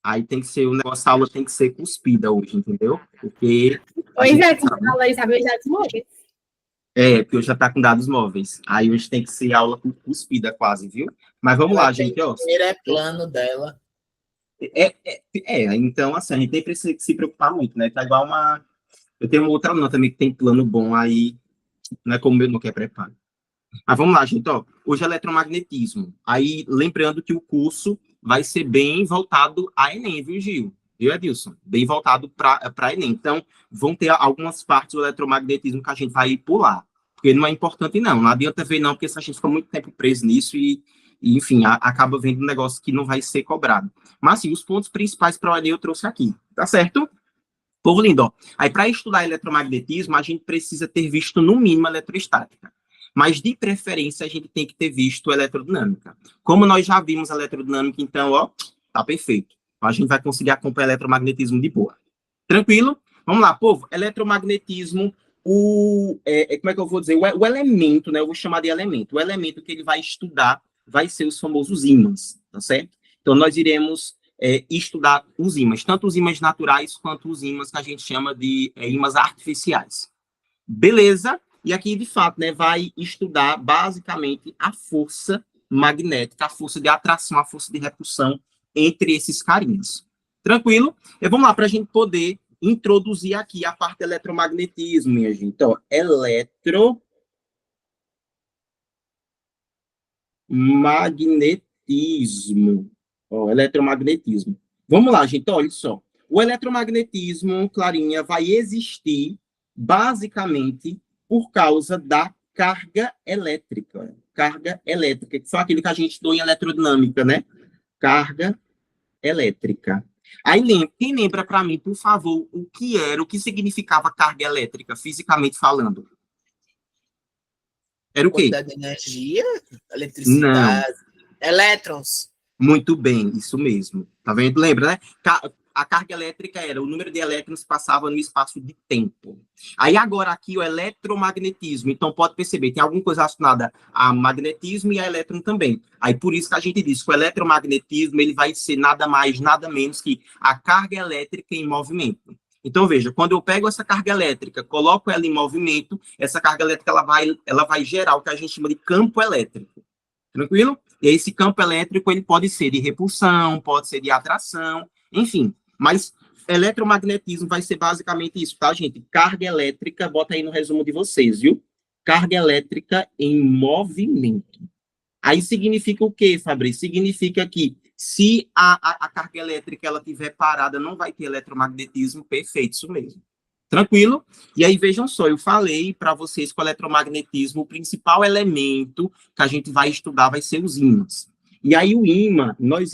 Aí tem que ser, o negócio, a aula tem que ser cuspida hoje, entendeu? Porque... Pois é, tu fala isso, sabe, dados móveis. Porque hoje já tá com dados móveis. Aí hoje tem que ser aula cuspida quase, viu? Mas vamos lá, gente, ó. Primeiro é plano dela. Então, assim, a gente nem precisa se preocupar muito, né? Tá igual uma... Eu tenho uma outra aluna também que tem plano bom, aí não é como o meu não quer preparo. Mas vamos lá, gente, ó. Hoje é eletromagnetismo. Aí, lembrando que o curso vai ser bem voltado a Enem, viu, Gil? Viu, Edilson? Bem voltado para Enem. Então, vão ter algumas partes do eletromagnetismo que a gente vai pular. Porque não é importante, não. Não adianta ver, não, porque se a gente fica muito tempo preso nisso enfim, acaba vendo um negócio que não vai ser cobrado. Mas, assim, os pontos principais para o Enem eu trouxe aqui. Tá certo? Povo lindo, ó. Aí, para estudar eletromagnetismo, a gente precisa ter visto, no mínimo, eletroestática. Mas, de preferência, a gente tem que ter visto eletrodinâmica. Como nós já vimos eletrodinâmica, então, ó, tá perfeito. A gente vai conseguir acompanhar eletromagnetismo de boa. Tranquilo? Vamos lá, povo. Eletromagnetismo, como é que eu vou dizer? O elemento, né? Eu vou chamar de elemento. O elemento que ele vai estudar vai ser os famosos ímãs, tá certo? Então, nós iremos estudar os ímãs, tanto os ímãs naturais quanto os ímãs que a gente chama de ímãs artificiais. Beleza? E aqui, de fato, né, vai estudar basicamente a força magnética, a força de atração, a força de repulsão entre esses carinhas. Tranquilo? E vamos lá, para a gente poder introduzir aqui a parte do eletromagnetismo, minha gente. Então, eletromagnetismo. Ó, eletromagnetismo. Vamos lá, gente, olha só. O eletromagnetismo, Clarinha, vai existir basicamente por causa da carga elétrica. Carga elétrica, que foi aquilo que a gente estudou em eletrodinâmica, né? Carga elétrica. Aí, quem lembra para mim, por favor, o que significava carga elétrica, fisicamente falando? Era o quê? Quantidade de energia, eletricidade, elétrons. Muito bem, isso mesmo. Tá vendo? Lembra, né? A carga elétrica era o número de elétrons que passava no espaço de tempo. Aí agora aqui o eletromagnetismo. Então pode perceber, tem alguma coisa relacionada a magnetismo e a elétron também. Aí por isso que a gente diz que o eletromagnetismo ele vai ser nada mais, nada menos que a carga elétrica em movimento. Então veja, quando eu pego essa carga elétrica, coloco ela em movimento, essa carga elétrica ela vai gerar o que a gente chama de campo elétrico. Tranquilo? E esse campo elétrico ele pode ser de repulsão, pode ser de atração, enfim. Mas eletromagnetismo vai ser basicamente isso, tá, gente? Carga elétrica, bota aí no resumo de vocês, viu? Carga elétrica em movimento. Aí significa o quê, Fabrício? Significa que se a carga elétrica ela estiver parada, não vai ter eletromagnetismo, perfeito, isso mesmo. Tranquilo? E aí, vejam só, eu falei para vocês que o eletromagnetismo, o principal elemento que a gente vai estudar vai ser os ímãs. E aí, o ímã, nós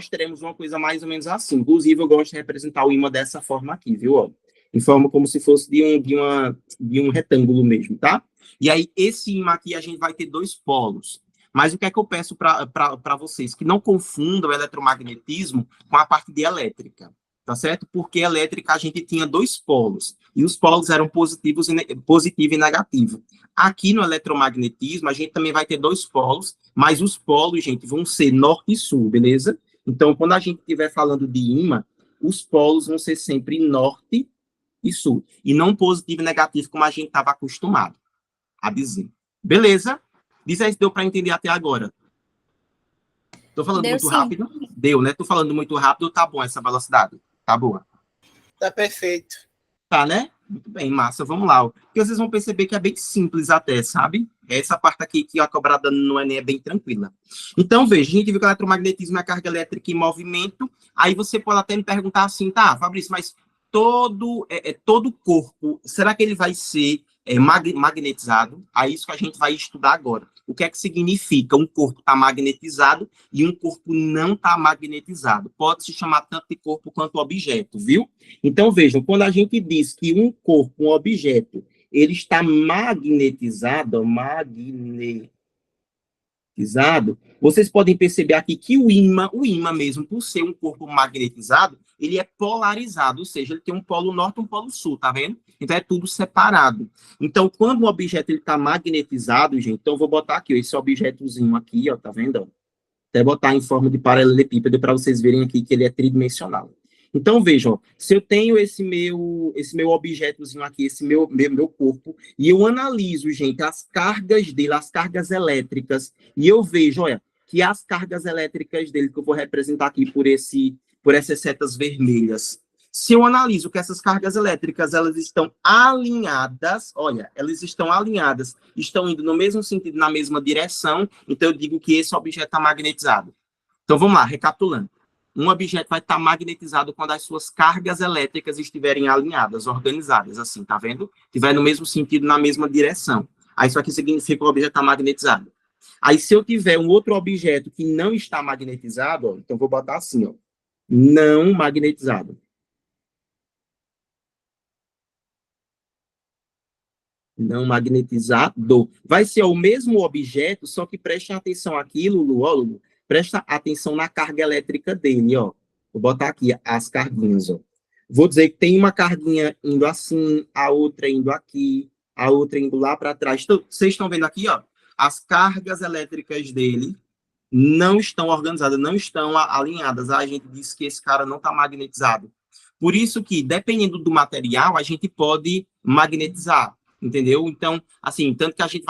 teremos uma coisa mais ou menos assim. Inclusive, eu gosto de representar o ímã dessa forma aqui, viu? Ó, em forma como se fosse de um retângulo mesmo, tá? E aí, esse ímã aqui, a gente vai ter dois polos. Mas o que é que eu peço para vocês? Que não confundam o eletromagnetismo com a parte de elétrica. Tá certo? Porque elétrica a gente tinha dois polos, e os polos eram positivo e negativo. Aqui no eletromagnetismo, a gente também vai ter dois polos, mas os polos, gente, vão ser norte e sul, beleza? Então, quando a gente estiver falando de ímã, os polos vão ser sempre norte e sul, e não positivo e negativo, como a gente estava acostumado a dizer. Beleza? Diz aí se deu para entender até agora. Estou falando Deu muito sim. rápido? Deu, né? Estou falando muito rápido, tá bom essa velocidade? Tá boa. Tá perfeito. Tá, né? Muito bem, massa. Vamos lá. Porque vocês vão perceber que é bem simples até, sabe? Essa parte aqui que a cobrada no Enem é bem tranquila. Então, veja, a gente viu que o eletromagnetismo é a carga elétrica em movimento. Aí você pode até me perguntar assim, tá, Fabrício, mas todo corpo, será que ele vai ser magnetizado? É isso que a gente vai estudar agora. O que é que significa um corpo estar magnetizado e um corpo não estar magnetizado? Pode se chamar tanto de corpo quanto objeto, viu? Então, vejam, quando a gente diz que um corpo, um objeto, ele está magnetizado, vocês podem perceber aqui que o ímã mesmo, por ser um corpo magnetizado, ele é polarizado, ou seja, ele tem um polo norte e um polo sul, tá vendo? Então é tudo separado. Então, quando o objeto está magnetizado, gente, então eu vou botar aqui, ó, esse objetozinho aqui, ó, tá vendo? Até botar em forma de paralelepípedo para vocês verem aqui que ele é tridimensional. Então, vejam, se eu tenho esse meu objetozinho aqui, esse meu corpo, e eu analiso, gente, as cargas dele, as cargas elétricas, e eu vejo, olha, que as cargas elétricas dele, que eu vou representar aqui por essas setas vermelhas, se eu analiso que essas cargas elétricas, elas estão alinhadas, olha, elas estão alinhadas, estão indo no mesmo sentido, na mesma direção, então eu digo que esse objeto está magnetizado. Então, vamos lá, recapitulando. Um objeto vai estar magnetizado quando as suas cargas elétricas estiverem alinhadas, organizadas, assim, tá vendo? Estiver no mesmo sentido, na mesma direção. Aí isso aqui significa que o objeto está magnetizado. Aí se eu tiver um outro objeto que não está magnetizado, ó, então vou botar assim, ó, não magnetizado. Não magnetizado. Vai ser o mesmo objeto, só que prestem atenção aqui, Lulu, ó, Lulu. Presta atenção na carga elétrica dele, ó. Vou botar aqui as carguinhas, ó. Vou dizer que tem uma carguinha indo assim, a outra indo aqui, a outra indo lá para trás. Então, vocês estão vendo aqui, ó, as cargas elétricas dele não estão organizadas, não estão alinhadas. A gente disse que esse cara não está magnetizado. Por isso que, dependendo do material, a gente pode magnetizar, entendeu? Então, assim, tanto que a gente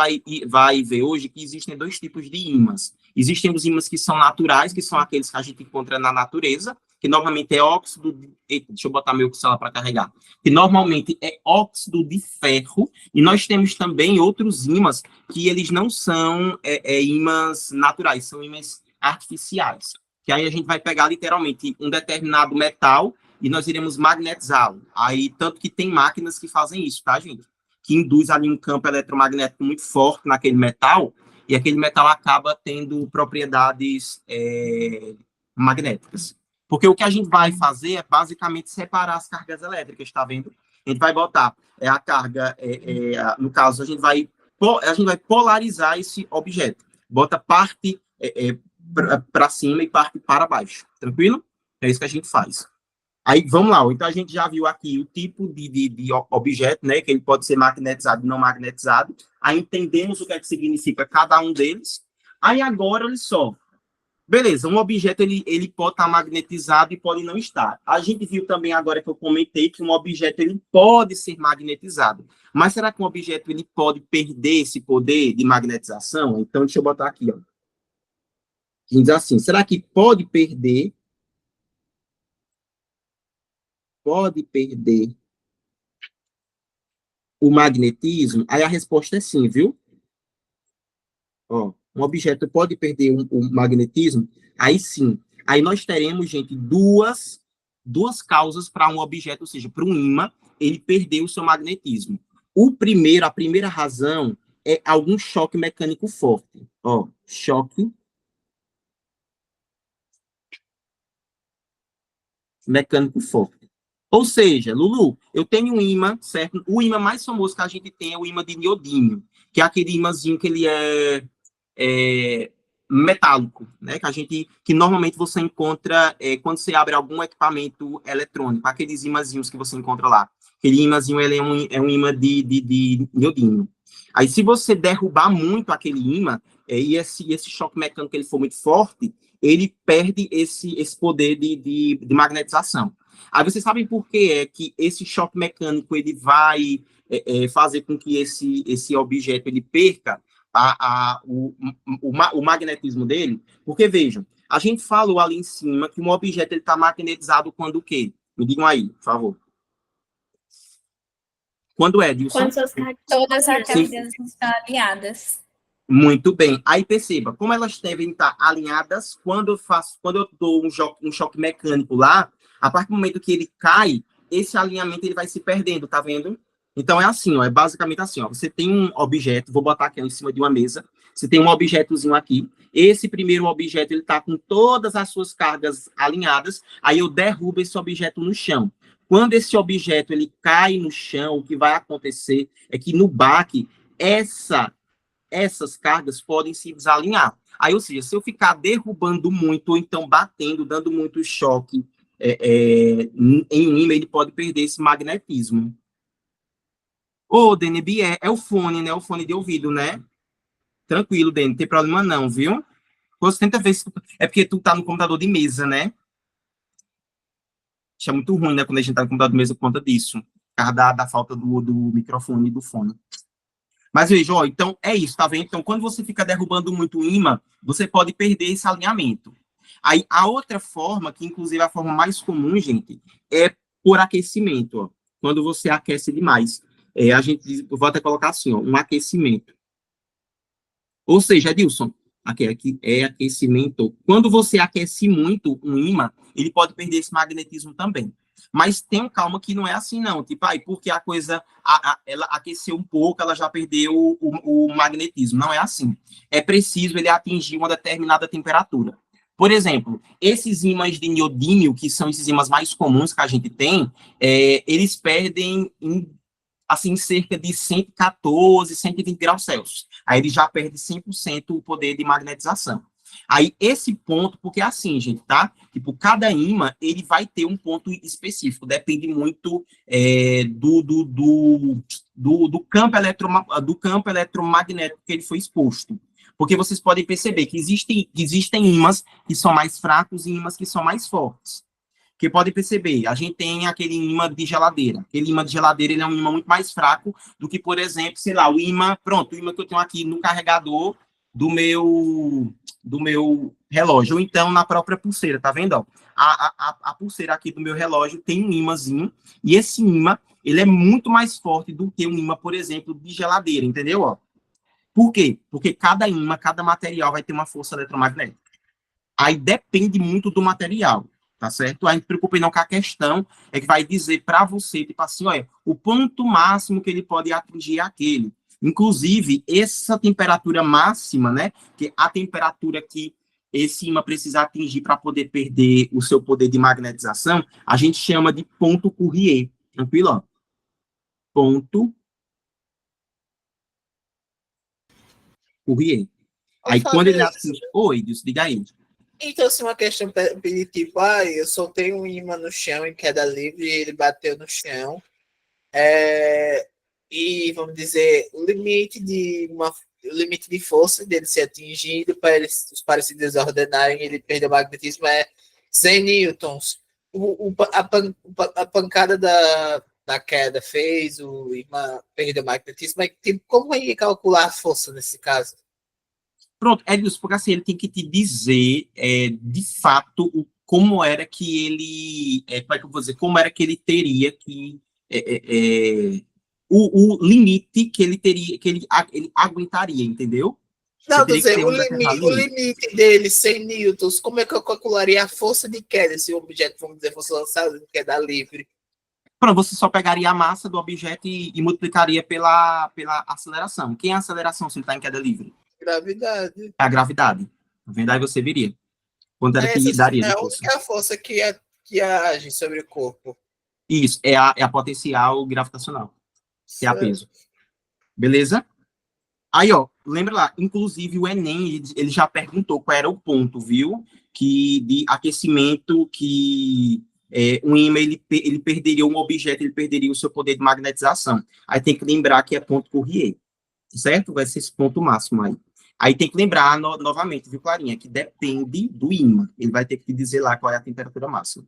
vai ver hoje que existem dois tipos de ímãs. Existem os ímãs que são naturais, que são aqueles que a gente encontra na natureza, que normalmente é óxido de... Eita, deixa eu botar meu celular para carregar. Que normalmente é óxido de ferro, e nós temos também outros ímãs que eles não são ímãs naturais, são ímãs artificiais. Que aí a gente vai pegar literalmente um determinado metal e nós iremos magnetizá-lo. Aí, tanto que tem máquinas que fazem isso, tá, gente? Que induz ali um campo eletromagnético muito forte naquele metal, e aquele metal acaba tendo propriedades magnéticas. Porque o que a gente vai fazer é basicamente separar as cargas elétricas, tá vendo? A gente vai botar a carga, no caso, a gente vai polarizar esse objeto. Bota parte para cima e parte para baixo. Tranquilo? É isso que a gente faz. Aí, vamos lá. Então, a gente já viu aqui o tipo de objeto, né? Que ele pode ser magnetizado e não magnetizado. Aí, entendemos o que é que significa cada um deles. Aí, agora, olha só. Beleza, um objeto, ele pode estar magnetizado e pode não estar. A gente viu também, agora que eu comentei, que um objeto, ele pode ser magnetizado. Mas será que um objeto, ele pode perder esse poder de magnetização? Então, deixa eu botar aqui, ó. Diz assim, será que pode perder o magnetismo? Aí a resposta é sim, viu? Ó, um objeto pode perder o magnetismo? Aí sim. Aí nós teremos, gente, duas causas para um objeto, ou seja, para um ímã, ele perder o seu magnetismo. A primeira razão é algum choque mecânico forte. Ó, choque mecânico forte. Ou seja, Lulu, eu tenho um ímã, certo? O ímã mais famoso que a gente tem é o ímã de neodímio, que é aquele ímãzinho que ele é metálico, né? Que normalmente você encontra quando você abre algum equipamento eletrônico, aqueles ímãzinhos que você encontra lá. Aquele ímãzinho, ele é um ímã de neodímio. Aí, se você derrubar muito aquele ímã, e esse choque mecânico ele for muito forte, ele perde esse poder de magnetização. Aí vocês sabem por que é que esse choque mecânico ele vai fazer com que esse objeto ele perca o magnetismo dele? Porque, vejam, a gente falou ali em cima que um objeto está magnetizado quando o quê? Me digam aí, por favor. Quando é, Dilson? Quando suas cargas Todas as cargas estão alinhadas. Muito bem. Aí perceba, como elas devem estar alinhadas, quando eu dou um choque mecânico lá, a partir do momento que ele cai, esse alinhamento ele vai se perdendo, tá vendo? Então é assim, ó, é basicamente assim, ó, você tem um objeto, vou botar aqui em cima de uma mesa, você tem um objetozinho aqui, esse primeiro objeto ele tá com todas as suas cargas alinhadas, aí eu derrubo esse objeto no chão. Quando esse objeto ele cai no chão, o que vai acontecer é que no baque, essas cargas podem se desalinhar. Aí, ou seja, se eu ficar derrubando muito, ou então batendo, dando muito choque em um ímã, ele pode perder esse magnetismo. Ô, DNB, é o fone, né? O fone de ouvido, né? Tranquilo, Dani, não tem problema não, viu? Você tenta ver se... É porque tu tá no computador de mesa, né? Isso é muito ruim, né? Quando a gente tá no computador de mesa por conta disso. Por causa da falta do microfone e do fone. Mas veja, ó, então é isso, tá vendo? Então, quando você fica derrubando muito o ímã, você pode perder esse alinhamento. Aí, a outra forma, que inclusive é a forma mais comum, gente, é por aquecimento, ó. Quando você aquece demais. A gente diz, eu vou até colocar assim, ó, um aquecimento. Ou seja, Edilson, aqui é aquecimento. Quando você aquece muito um ímã, ele pode perder esse magnetismo também. Mas tenham calma que não é assim, não. Tipo, porque a coisa, ela aqueceu um pouco, ela já perdeu o magnetismo. Não é assim. É preciso ele atingir uma determinada temperatura. Por exemplo, esses ímãs de neodímio, que são esses ímãs mais comuns que a gente tem, eles perdem assim, cerca de 114, 120 graus Celsius. Aí ele já perde 100% o poder de magnetização. Aí, esse ponto, porque é assim, gente, tá? Tipo, cada ímã, ele vai ter um ponto específico, depende muito do campo eletromagnético que ele foi exposto. Porque vocês podem perceber que existem ímãs que são mais fracos e ímãs que são mais fortes. Que podem perceber, a gente tem aquele ímã de geladeira. Aquele ímã de geladeira, ele é um ímã muito mais fraco do que, por exemplo, sei lá, o ímã que eu tenho aqui no carregador do meu relógio, ou então na própria pulseira, tá vendo? Ó? A pulseira aqui do meu relógio tem um ímãzinho, e esse ímã, ele é muito mais forte do que um ímã, por exemplo, de geladeira, entendeu? Ó? Por quê? Porque cada ímã, cada material vai ter uma força eletromagnética. Aí depende muito do material. Tá certo? Aí não se preocupe não, que a questão é que vai dizer para você, tipo assim, olha, o ponto máximo que ele pode atingir é aquele. Inclusive, essa temperatura máxima, né, que a temperatura que esse ímã precisa atingir para poder perder o seu poder de magnetização, a gente chama de ponto Curie. Tranquilo? Ó? Ponto Curie. Aí, quando ele atinge... Oi, diga aí. Então, se uma questão de tipo, eu soltei um ímã no chão em queda livre e ele bateu no chão, e, vamos dizer, o limite de força dele ser atingido para se desordenarem, ele perder o magnetismo é 100 newtons. A pancada da queda fez o ímã perder o magnetismo, mas tipo, como é calcular a força nesse caso? Pronto, Edilson, porque assim, ele tem que te dizer, de fato, como era que ele, como é que eu vou dizer, como era que ele teria que, o limite que ele teria, que ele aguentaria, entendeu? Não, dizer, o limite dele, 100 newtons, como é que eu calcularia a força de queda se o objeto, vamos dizer, fosse lançado em queda livre? Pronto, você só pegaria a massa do objeto e multiplicaria pela aceleração. Quem é a aceleração se ele está em queda livre? Gravidade. É a gravidade. Na verdade, você veria. Quanto era que daria de força? É a força que age sobre o corpo. Isso, é a potencial gravitacional. Que é a peso. Beleza? Aí, ó, lembra lá, inclusive o Enem, ele já perguntou qual era o ponto, viu? Que de aquecimento que um ímã, ele perderia um objeto, ele perderia o seu poder de magnetização. Aí tem que lembrar que é ponto Curie, certo? Vai ser esse ponto máximo aí. Aí tem que lembrar, novamente, viu, Clarinha, que depende do ímã. Ele vai ter que te dizer lá qual é a temperatura máxima.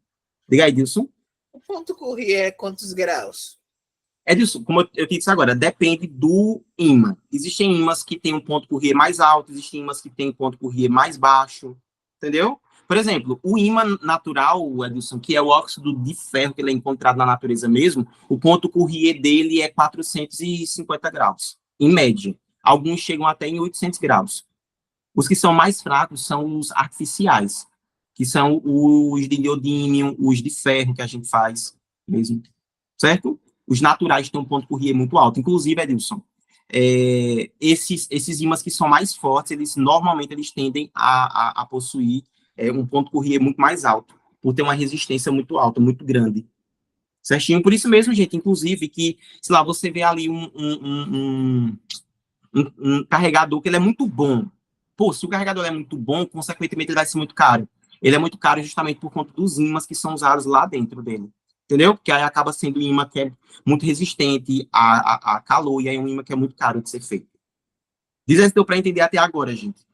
Diga aí, Dilson. O ponto Curie é quantos graus? Edilson, como eu te disse agora, depende do ímã. Existem ímãs que têm um ponto Curie mais alto, existem ímãs que têm um ponto Curie mais baixo, entendeu? Por exemplo, o ímã natural, Edilson, que é o óxido de ferro que ele é encontrado na natureza mesmo, o ponto Curie dele é 450 graus, em média. Alguns chegam até em 800 graus. Os que são mais fracos são os artificiais, que são os de neodímio, os de ferro que a gente faz mesmo, certo? Os naturais têm um ponto Curie muito alto. Inclusive, Edilson, esses ímãs que são mais fortes, normalmente eles tendem a possuir um ponto Curie muito mais alto, por ter uma resistência muito alta, muito grande. Certinho? Por isso mesmo, gente, inclusive, que, sei lá, você vê ali um carregador que ele é muito bom. Pô, se o carregador é muito bom, consequentemente ele vai ser muito caro. Ele é muito caro justamente por conta dos ímãs que são usados lá dentro dele. Entendeu? Porque aí acaba sendo um ímã que é muito resistente a calor, e aí é um ímã que é muito caro de ser feito. Diz aí se deu para entender até agora, gente.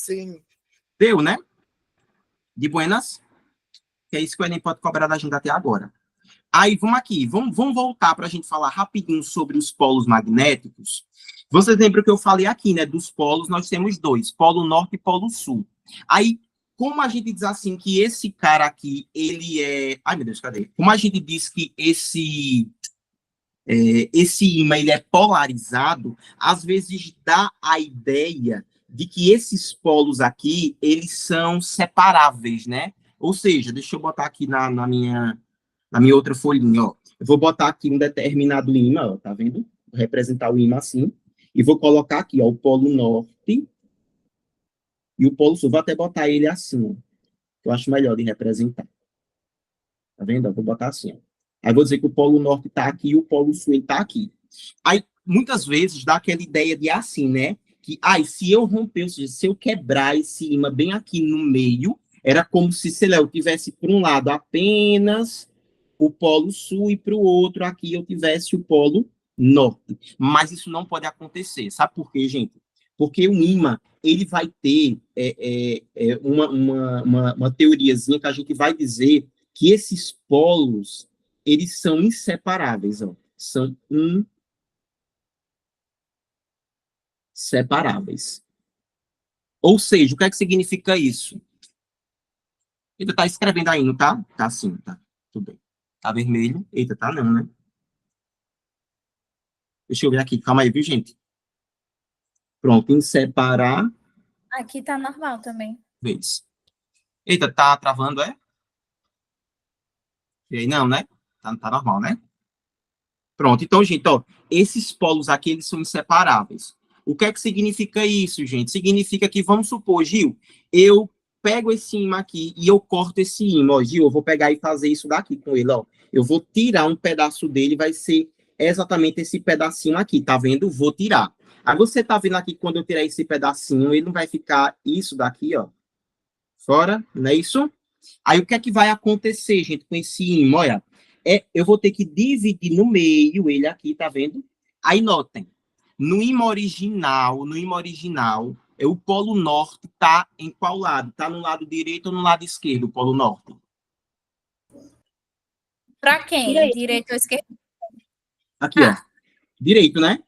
Sim. Deu, né? De buenas? Que é isso que o Enem pode cobrar da gente até agora. Aí, vamos aqui. Vamos voltar para a gente falar rapidinho sobre os polos magnéticos. Vocês lembram que eu falei aqui, né? Dos polos, nós temos dois. Polo norte e polo sul. Aí, como a gente diz assim que esse cara aqui, ele é... Ai, meu Deus, cadê? Como a gente diz que esse ímã ele é polarizado, às vezes dá a ideia de que esses polos aqui, eles são separáveis, né? Ou seja, deixa eu botar aqui na minha outra folhinha, ó. Eu vou botar aqui um determinado ímã, ó, tá vendo? Vou representar o ímã assim, e vou colocar aqui, ó, o polo norte e o polo sul. Vou até botar ele assim, ó. Eu acho melhor de representar. Tá vendo? Eu vou botar assim, ó. Aí vou dizer que o polo norte está aqui e o polo sul está aqui. Aí, muitas vezes, dá aquela ideia de assim, né? Que, se eu romper, ou seja, se eu quebrar esse ímã bem aqui no meio, era como se, sei lá, eu tivesse, por um lado, apenas o polo sul e para o outro aqui eu tivesse o polo norte. Mas isso não pode acontecer. Sabe por quê, gente? Porque o ímã, ele vai ter uma teoriazinha que a gente vai dizer que esses polos, eles são inseparáveis, ó. São inseparáveis. Ou seja, o que é que significa isso? Eita, tá escrevendo aí, não tá? Tá sim, tá. Tudo bem. Tá vermelho. Eita, tá não, né? Deixa eu ver aqui. Calma aí, viu, gente? Pronto, inseparáveis. Aqui tá normal também. Eita, tá travando, é? E aí, não, né? Tá normal, né? Pronto, então, gente, ó, esses polos aqui, eles são inseparáveis. O que é que significa isso, gente? Significa que, vamos supor, Gil, eu pego esse ímã aqui e eu corto esse ímã, ó, Gil, eu vou pegar e fazer isso daqui com ele, ó. Eu vou tirar um pedaço dele, vai ser exatamente esse pedacinho aqui, tá vendo? Vou tirar. Aí você tá vendo aqui, quando eu tirar esse pedacinho, ele não vai ficar isso daqui, ó, fora, não é isso? Aí o que é que vai acontecer, gente, com esse ímã? Olha, eu vou ter que dividir no meio ele aqui, tá vendo? Aí notem, no ímã original, o polo norte tá em qual lado? Tá no lado direito ou no lado esquerdo, o polo norte? Para quem? Direito. Direito ou esquerdo? Aqui, ó. Direito, né?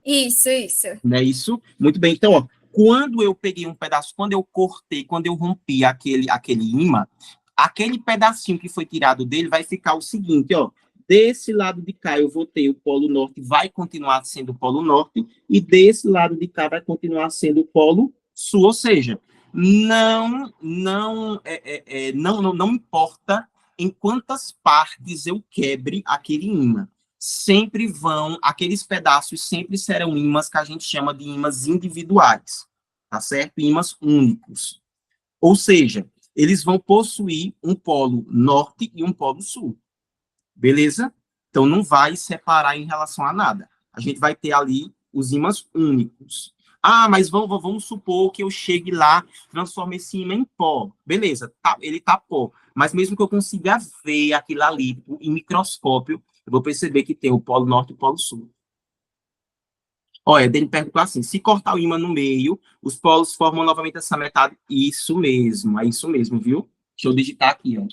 Isso. Não é isso? Muito bem. Então, ó, quando eu peguei um pedaço, quando eu cortei, quando eu rompi aquele ímã, aquele pedacinho que foi tirado dele vai ficar o seguinte, ó. Desse lado de cá eu vou ter o polo norte, vai continuar sendo o polo norte, e desse lado de cá vai continuar sendo o polo sul. Ou seja, não importa em quantas partes eu quebre aquele ímã. Aqueles pedaços sempre serão ímãs que a gente chama de ímãs individuais, tá certo? Ímãs únicos. Ou seja, eles vão possuir um polo norte e um polo sul. Beleza? Então, não vai separar em relação a nada. A gente vai ter ali os ímãs únicos. Mas vamos supor que eu chegue lá, transforme esse ímã em pó. Beleza, ele tá pó. Mas mesmo que eu consiga ver aquilo ali em microscópio, eu vou perceber que tem o polo norte e o polo sul. Olha, ele perguntou assim, se cortar o ímã no meio, os polos formam novamente essa metade? Isso mesmo, é isso mesmo, viu? Deixa eu digitar aqui, ó.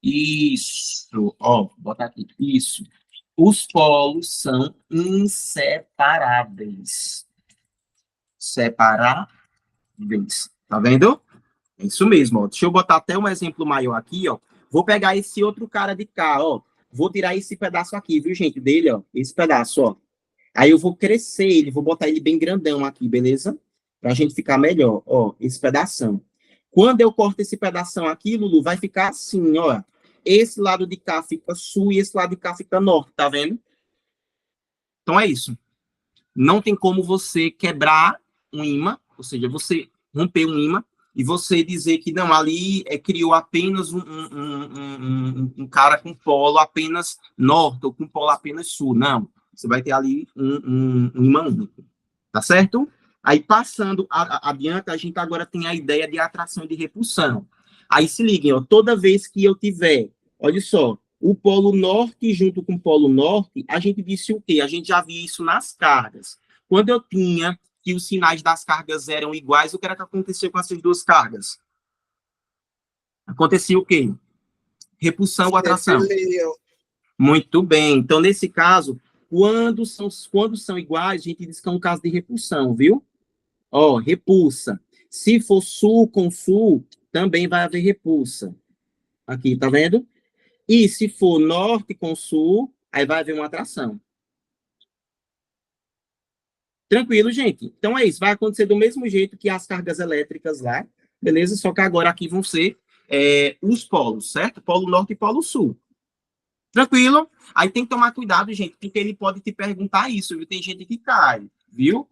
Isso, ó, bota aqui, isso. Os polos são inseparáveis. Separáveis, tá vendo? É isso mesmo, ó. Deixa eu botar até um exemplo maior aqui, ó. Vou pegar esse outro cara de cá, ó. Vou tirar esse pedaço aqui, viu, gente, dele, ó. Esse pedaço, ó. Aí eu vou crescer ele, vou botar ele bem grandão aqui, beleza? Pra gente ficar melhor, ó, esse pedação. Quando eu corto esse pedação aqui, Lulu, vai ficar assim, ó. Esse lado de cá fica sul e esse lado de cá fica norte, tá vendo? Então é isso. Não tem como você quebrar um ímã, ou seja, você romper um ímã e você dizer que não, ali criou apenas um cara com polo apenas norte ou com polo apenas sul. Não, você vai ter ali um ímã único, tá certo? Aí, passando adiante, a gente agora tem a ideia de atração e de repulsão. Aí, se liguem, ó, toda vez que eu tiver, olha só, o polo norte junto com o polo norte, a gente disse o quê? A gente já viu isso nas cargas. Quando eu tinha que os sinais das cargas eram iguais, o que era que aconteceu com essas duas cargas? Acontecia o quê? Repulsão ou atração? Muito bem. Então, nesse caso, quando são iguais, a gente diz que é um caso de repulsão, viu? Ó, repulsa. Se for sul com sul, também vai haver repulsa. Aqui, tá vendo? E se for norte com sul, aí vai haver uma atração. Tranquilo, gente? Então é isso. Vai acontecer do mesmo jeito que as cargas elétricas lá, beleza? Só que agora aqui vão ser os polos, certo? Polo norte e polo sul. Tranquilo? Aí tem que tomar cuidado, gente, porque ele pode te perguntar isso, viu? Tem gente que cai, viu?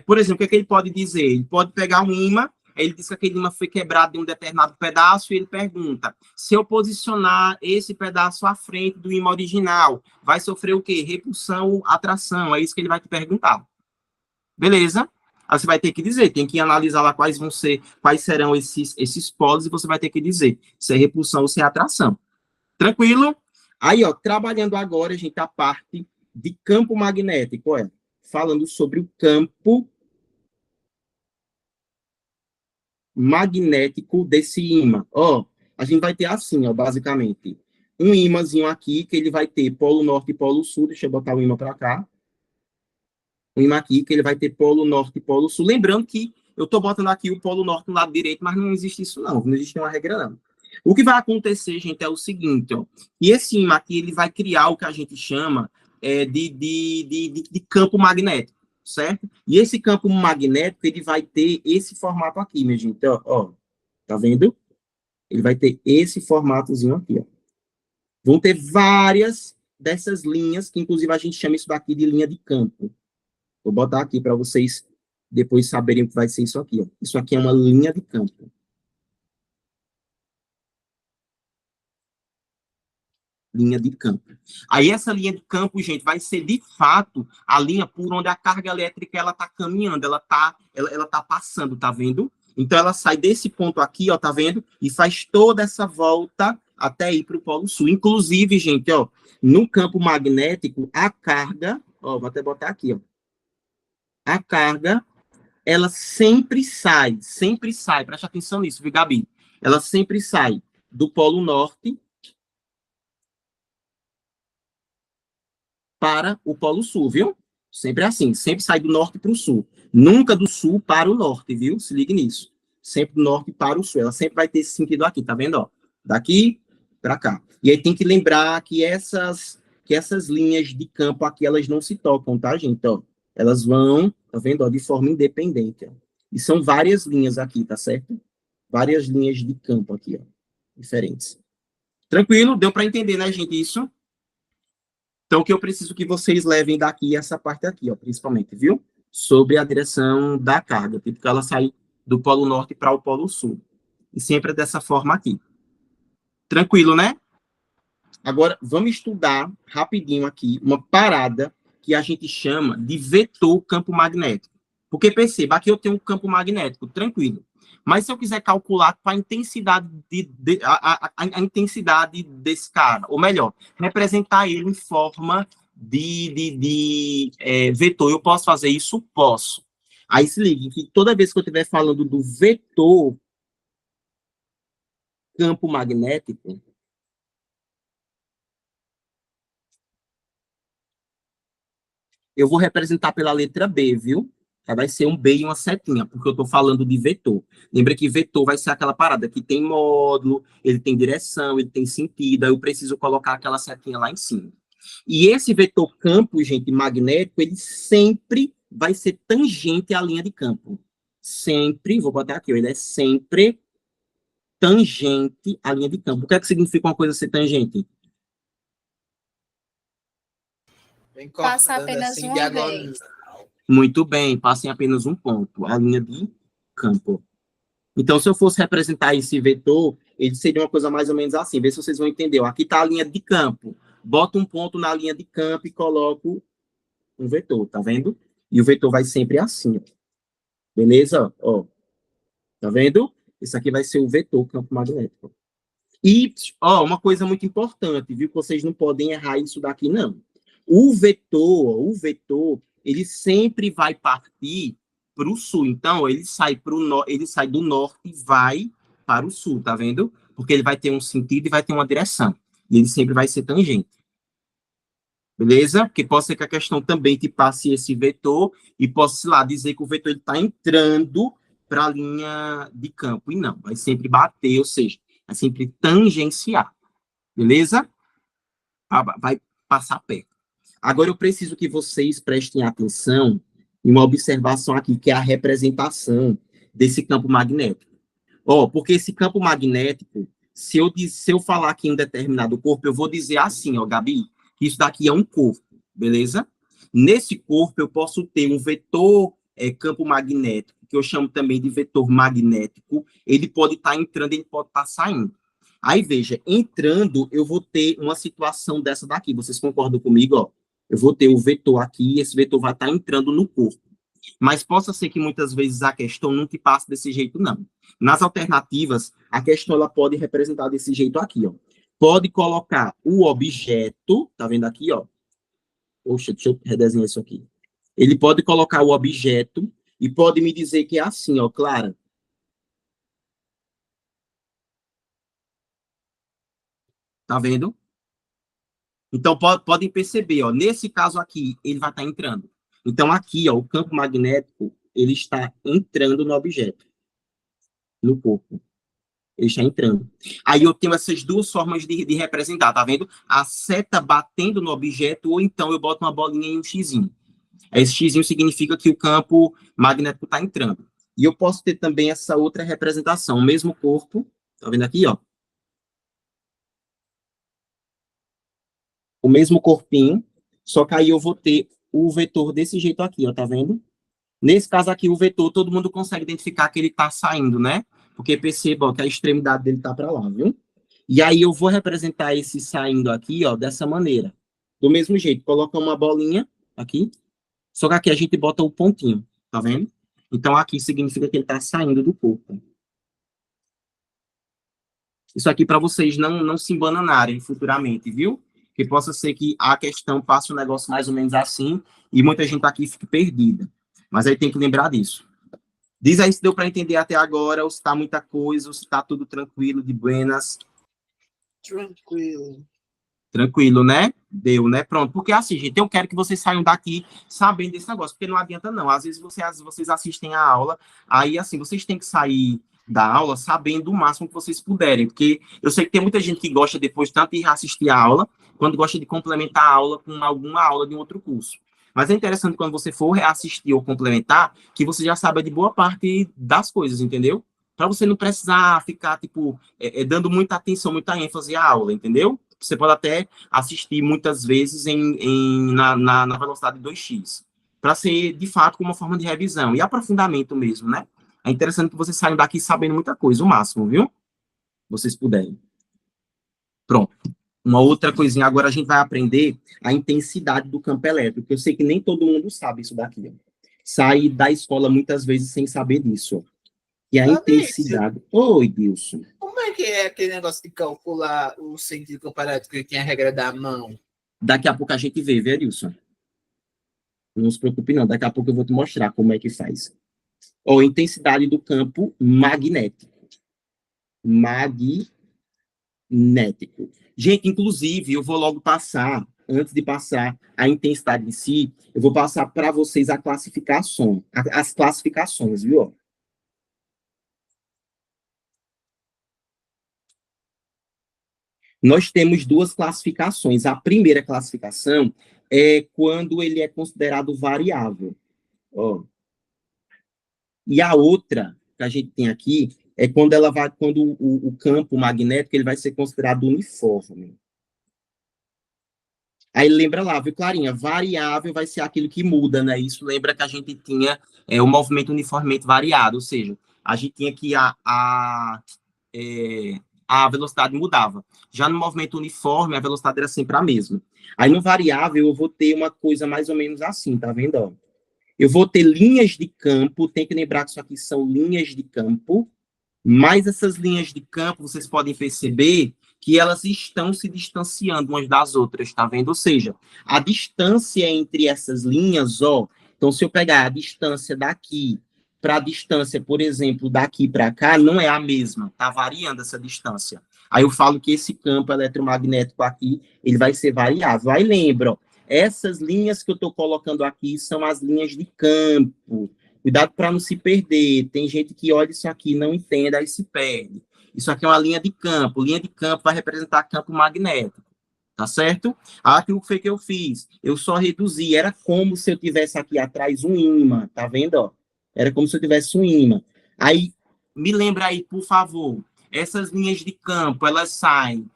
Por exemplo, o que, é que ele pode dizer? Ele pode pegar um ímã, ele diz que aquele ímã foi quebrado de um determinado pedaço e ele pergunta, se eu posicionar esse pedaço à frente do ímã original, vai sofrer o quê? Repulsão ou atração? É isso que ele vai te perguntar. Beleza? Aí você vai ter que dizer, tem que analisar lá quais serão esses polos e você vai ter que dizer se é repulsão ou se é atração. Tranquilo? Aí, ó, trabalhando agora, gente, a parte de campo magnético, falando sobre o campo magnético desse ímã. Ó, a gente vai ter assim, ó, basicamente, um ímãzinho aqui, que ele vai ter polo norte e polo sul, deixa eu botar o ímã para cá. Um ímã aqui, que ele vai ter polo norte e polo sul. Lembrando que eu estou botando aqui o polo norte no lado direito, mas não existe isso não existe uma regra não. O que vai acontecer, gente, é o seguinte, ó, e esse ímã aqui, ele vai criar o que a gente chama de campo magnético, certo? E esse campo magnético, ele vai ter esse formato aqui, minha gente, ó, tá vendo? Ele vai ter esse formatozinho aqui, ó. Vão ter várias dessas linhas, que inclusive a gente chama isso daqui de linha de campo. Vou botar aqui para vocês depois saberem o que vai ser isso aqui, ó. Isso aqui é uma linha de campo. Linha de campo. Aí essa linha de campo, gente, vai ser de fato a linha por onde a carga elétrica ela tá caminhando, ela tá passando, tá vendo? Então ela sai desse ponto aqui, ó, tá vendo? E faz toda essa volta até ir para o Polo Sul. Inclusive, gente, ó, no campo magnético, a carga, ó, vou até botar aqui, ó. A carga, ela sempre sai, preste atenção nisso, viu, Gabi? Ela sempre sai do Polo Norte para o Polo Sul, viu? Sempre assim, sempre sai do norte para o sul. Nunca do sul para o norte, viu? Se ligue nisso. Sempre do norte para o sul. Ela sempre vai ter esse sentido aqui, tá vendo? Ó, daqui para cá. E aí tem que lembrar que essas linhas de campo aqui, elas não se tocam, tá, gente? Ó, elas vão, tá vendo? Ó, de forma independente. Ó. E são várias linhas aqui, tá certo? Várias linhas de campo aqui, ó, diferentes. Tranquilo? Deu para entender, né, gente, isso? Então, o que eu preciso que vocês levem daqui, essa parte aqui, ó, principalmente, viu? Sobre a direção da carga, porque ela sai do Polo Norte para o Polo Sul. E sempre é dessa forma aqui. Tranquilo, né? Agora, vamos estudar rapidinho aqui uma parada que a gente chama de vetor campo magnético. Porque perceba, aqui eu tenho um campo magnético, tranquilo. Mas se eu quiser calcular a intensidade, a intensidade desse cara, ou melhor, representar ele em forma de vetor, eu posso fazer isso? Posso. Aí se ligue que toda vez que eu estiver falando do vetor campo magnético, eu vou representar pela letra B, viu? Vai ser um B e uma setinha, porque eu estou falando de vetor. Lembra que vetor vai ser aquela parada que tem módulo, ele tem direção, ele tem sentido, aí eu preciso colocar aquela setinha lá em cima. E esse vetor campo, gente, magnético, ele sempre vai ser tangente à linha de campo. Sempre, vou botar aqui, ele é sempre tangente à linha de campo. O que é que significa uma coisa ser tangente? Passa apenas assim, uma vez. Muito bem, passem apenas um ponto, a linha de campo. Então, se eu fosse representar esse vetor, ele seria uma coisa mais ou menos assim. Vê se vocês vão entender. Aqui está a linha de campo. Boto um ponto na linha de campo e coloco um vetor, tá vendo? E o vetor vai sempre assim, ó. Beleza? Ó, tá vendo? Esse aqui vai ser o vetor campo magnético. E, ó, uma coisa muito importante, viu? Que vocês não podem errar isso daqui, não. O vetor, ele sempre vai partir para o sul. Então, ele sai do norte e vai para o sul, tá vendo? Porque ele vai ter um sentido e vai ter uma direção. E ele sempre vai ser tangente. Beleza? Porque pode ser que a questão também te passe esse vetor e possa, sei lá, dizer que o vetor está entrando para a linha de campo. E não, vai sempre bater, ou seja, vai sempre tangenciar. Beleza? Vai passar perto. Agora eu preciso que vocês prestem atenção em uma observação aqui, que é a representação desse campo magnético. Porque esse campo magnético, se eu falar aqui em um determinado corpo, eu vou dizer assim, Gabi, que isso daqui é um corpo, beleza? Nesse corpo eu posso ter um vetor campo magnético, que eu chamo também de vetor magnético, ele pode estar entrando, ele pode estar saindo. Aí, veja, entrando, eu vou ter uma situação dessa daqui, vocês concordam comigo, Eu vou ter o vetor aqui, e esse vetor vai estar entrando no corpo. Mas possa ser que muitas vezes a questão não te passe desse jeito, não. Nas alternativas, a questão ela pode representar desse jeito aqui, Pode colocar o objeto, tá vendo aqui, Poxa, deixa eu redesenhar isso aqui. Ele pode colocar o objeto e pode me dizer que é assim, Clara. Tá vendo? Então, podem perceber, nesse caso aqui, ele vai estar entrando. Então, aqui, o campo magnético, ele está entrando no objeto, no corpo. Ele está entrando. Aí eu tenho essas duas formas de representar, tá vendo? A seta batendo no objeto, ou então eu boto uma bolinha em um xizinho. Esse xizinho significa que o campo magnético está entrando. E eu posso ter também essa outra representação, o mesmo corpo, tá vendo aqui, O mesmo corpinho, só que aí eu vou ter o vetor desse jeito aqui, tá vendo? Nesse caso aqui, o vetor, todo mundo consegue identificar que ele está saindo, né? Porque perceba que a extremidade dele está para lá, viu? E aí eu vou representar esse saindo aqui, dessa maneira. Do mesmo jeito, coloca uma bolinha aqui, só que aqui a gente bota o pontinho, tá vendo? Então aqui significa que ele está saindo do corpo. Isso aqui para vocês não se embananarem futuramente, viu? Que possa ser que a questão passe um negócio mais ou menos assim e muita gente aqui fique perdida. Mas aí tem que lembrar disso. Diz aí se deu para entender até agora, ou se está muita coisa, ou se está tudo tranquilo, de buenas. Tranquilo. Tranquilo, né? Deu, né? Pronto. Porque assim, gente, eu quero que vocês saiam daqui sabendo desse negócio, porque não adianta não. Às vezes vocês assistem a aula, aí assim, vocês têm que sair da aula sabendo o máximo que vocês puderem, porque eu sei que tem muita gente que gosta depois tanto de assistir a aula, quando gosta de complementar a aula com alguma aula de um outro curso. Mas é interessante quando você for reassistir ou complementar, que você já saiba de boa parte das coisas, entendeu? Para você não precisar ficar, dando muita atenção, muita ênfase à aula, entendeu? Você pode até assistir muitas vezes na velocidade 2x, para ser, de fato, uma forma de revisão e aprofundamento mesmo, né? É interessante que vocês saiam daqui sabendo muita coisa, o máximo, viu? Vocês puderem. Pronto. Uma outra coisinha, agora a gente vai aprender a intensidade do campo elétrico, eu sei que nem todo mundo sabe isso daqui. Sai da escola muitas vezes sem saber disso. E a intensidade... Oi, Dilson. Como é que é aquele negócio de calcular o sentido do campo elétrico que tem a regra da mão? Daqui a pouco a gente vê, viu, Dilson? Não se preocupe não, daqui a pouco eu vou te mostrar como é que faz. Intensidade do campo magnético. Magnético. Gente, inclusive, eu vou logo passar, antes de passar a intensidade em si, eu vou passar para vocês a classificação, as classificações, viu? Nós temos duas classificações. A primeira classificação é quando ele é considerado variável. E a outra que a gente tem aqui é quando o campo magnético ele vai ser considerado uniforme. Aí lembra lá, viu, Clarinha? Variável vai ser aquilo que muda, né? Isso lembra que a gente tinha o movimento uniformemente variado, ou seja, a gente tinha que a velocidade mudava. Já no movimento uniforme, a velocidade era sempre a mesma. Aí no variável eu vou ter uma coisa mais ou menos assim, tá vendo? Eu vou ter linhas de campo, tem que lembrar que isso aqui são linhas de campo, mas essas linhas de campo, vocês podem perceber que elas estão se distanciando umas das outras, tá vendo? Ou seja, a distância entre essas linhas, então se eu pegar a distância daqui para a distância, por exemplo, daqui para cá, não é a mesma, está variando essa distância. Aí eu falo que esse campo eletromagnético aqui, ele vai ser variável. Aí lembra, ó, essas linhas que eu estou colocando aqui são as linhas de campo. Cuidado para não se perder. Tem gente que olha isso aqui e não entende, aí se perde. Isso aqui é uma linha de campo. Linha de campo vai representar campo magnético. Tá certo? Aquilo que foi que eu fiz. Eu só reduzi. Era como se eu tivesse aqui atrás um ímã. Tá vendo? Ó? Era como se eu tivesse um ímã. Aí, me lembra aí, por favor. Essas linhas de campo, elas saem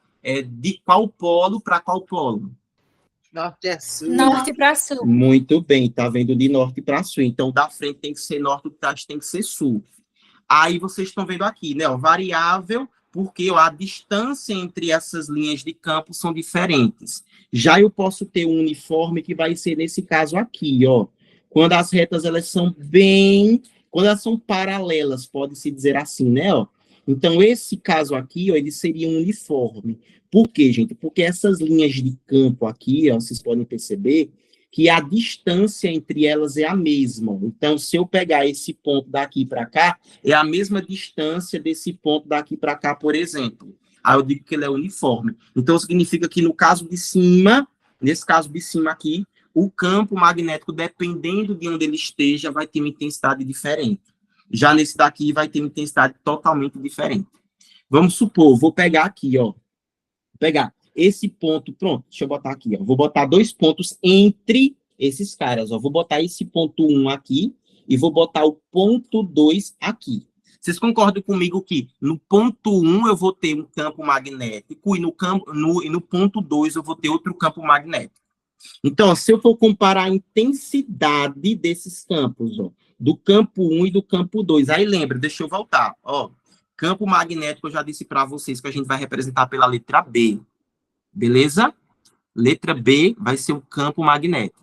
de qual polo para qual polo? Norte a sul. Norte para sul. Muito bem, tá vendo de norte para sul. Então, da frente tem que ser norte, do trás tem que ser sul. Aí vocês estão vendo aqui, né? Ó, variável, porque ó, a distância entre essas linhas de campo são diferentes. Já eu posso ter um uniforme que vai ser nesse caso aqui, ó. Quando as retas elas são quando elas são paralelas, pode-se dizer assim, né? Ó. Então, esse caso aqui, ó, ele seria um uniforme. Por quê, gente? Porque essas linhas de campo aqui, ó, vocês podem perceber que a distância entre elas é a mesma. Então, se eu pegar esse ponto daqui para cá, é a mesma distância desse ponto daqui para cá, por exemplo. Aí eu digo que ele é uniforme. Então, significa que no caso de cima, nesse caso de cima aqui, o campo magnético, dependendo de onde ele esteja, vai ter uma intensidade diferente. Já nesse daqui, vai ter uma intensidade totalmente diferente. Vamos supor, vou pegar aqui, ó. Vou pegar esse ponto, pronto, deixa eu botar aqui, ó. Vou botar 2 pontos entre esses caras, ó. Vou botar esse ponto 1 aqui e vou botar o ponto 2 aqui. Vocês concordam comigo que no ponto 1 eu vou ter um campo magnético e no ponto 2 eu vou ter outro campo magnético. Então, ó, se eu for comparar a intensidade desses campos, ó, do campo 1 e do campo 2, aí lembra, deixa eu voltar, ó. Campo magnético, eu já disse para vocês que a gente vai representar pela letra B. Beleza? Letra B vai ser o campo magnético.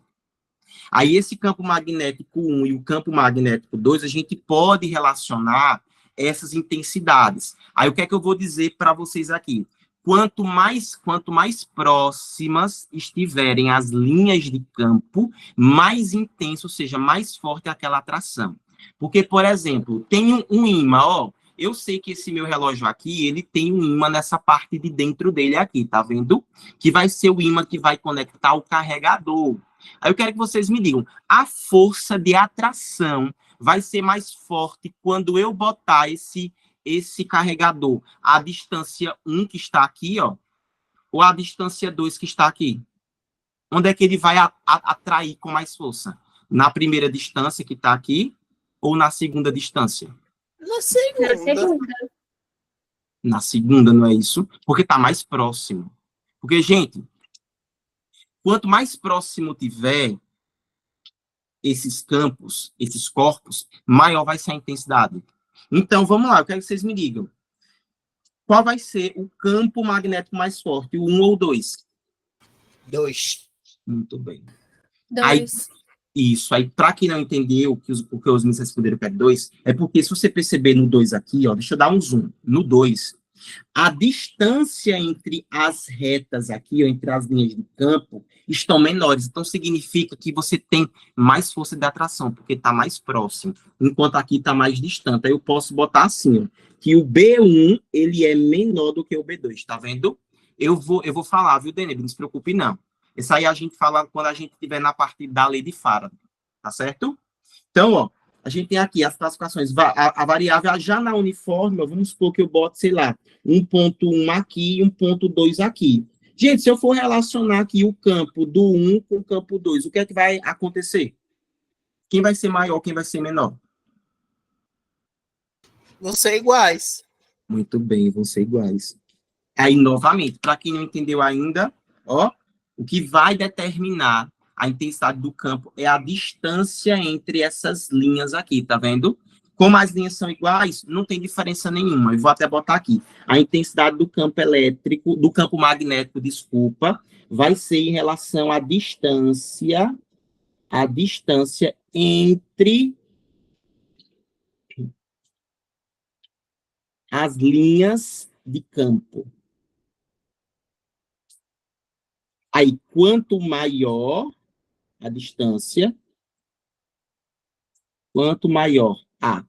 Aí, esse campo magnético 1 e o campo magnético 2, a gente pode relacionar essas intensidades. Aí, o que é que eu vou dizer para vocês aqui? Quanto mais próximas estiverem as linhas de campo, mais intenso, ou seja, mais forte é aquela atração. Porque, por exemplo, tem um ímã, ó. Eu sei que esse meu relógio aqui, ele tem um ímã nessa parte de dentro dele aqui, tá vendo? Que vai ser o ímã que vai conectar o carregador. Aí eu quero que vocês me digam, a força de atração vai ser mais forte quando eu botar esse carregador à distância 1 que está aqui, ó, ou à distância 2 que está aqui? Onde é que ele vai atrair com mais força? Na primeira distância que está aqui ou na segunda distância? Na segunda. Na segunda, não é isso? Porque está mais próximo. Porque, gente, quanto mais próximo tiver esses campos, esses corpos, maior vai ser a intensidade. Então, vamos lá, eu quero que vocês me digam. Qual vai ser o campo magnético mais forte, o 1 ou 2? 2. Muito bem. 2. Isso, aí, para quem não entendeu o que os meus responderam que é 2, é porque se você perceber no 2 aqui, ó, deixa eu dar um zoom. No 2, a distância entre as retas aqui, ou entre as linhas de campo, estão menores. Então, significa que você tem mais força de atração, porque está mais próximo, enquanto aqui está mais distante. Aí eu posso botar assim, ó, que o B1, ele é menor do que o B2, tá vendo? Eu vou falar, viu, Deneb? Não se preocupe, não. Isso aí a gente fala quando a gente estiver na parte da lei de Faraday, tá certo? Então, ó, a gente tem aqui as classificações. A variável já na uniforme, ó, vamos supor que eu boto, sei lá, 1.1 aqui e 1.2 aqui. Gente, se eu for relacionar aqui o campo do 1 com o campo 2, o que é que vai acontecer? Quem vai ser maior, quem vai ser menor? Vão ser iguais. Muito bem, vão ser iguais. Aí, novamente, para quem não entendeu ainda, ó, o que vai determinar a intensidade do campo é a distância entre essas linhas aqui, tá vendo? Como as linhas são iguais, não tem diferença nenhuma. Eu vou até botar aqui. A intensidade do campo elétrico, do campo magnético, desculpa, vai ser em relação à distância entre as linhas de campo. Aí, quanto maior a distância, quanto maior A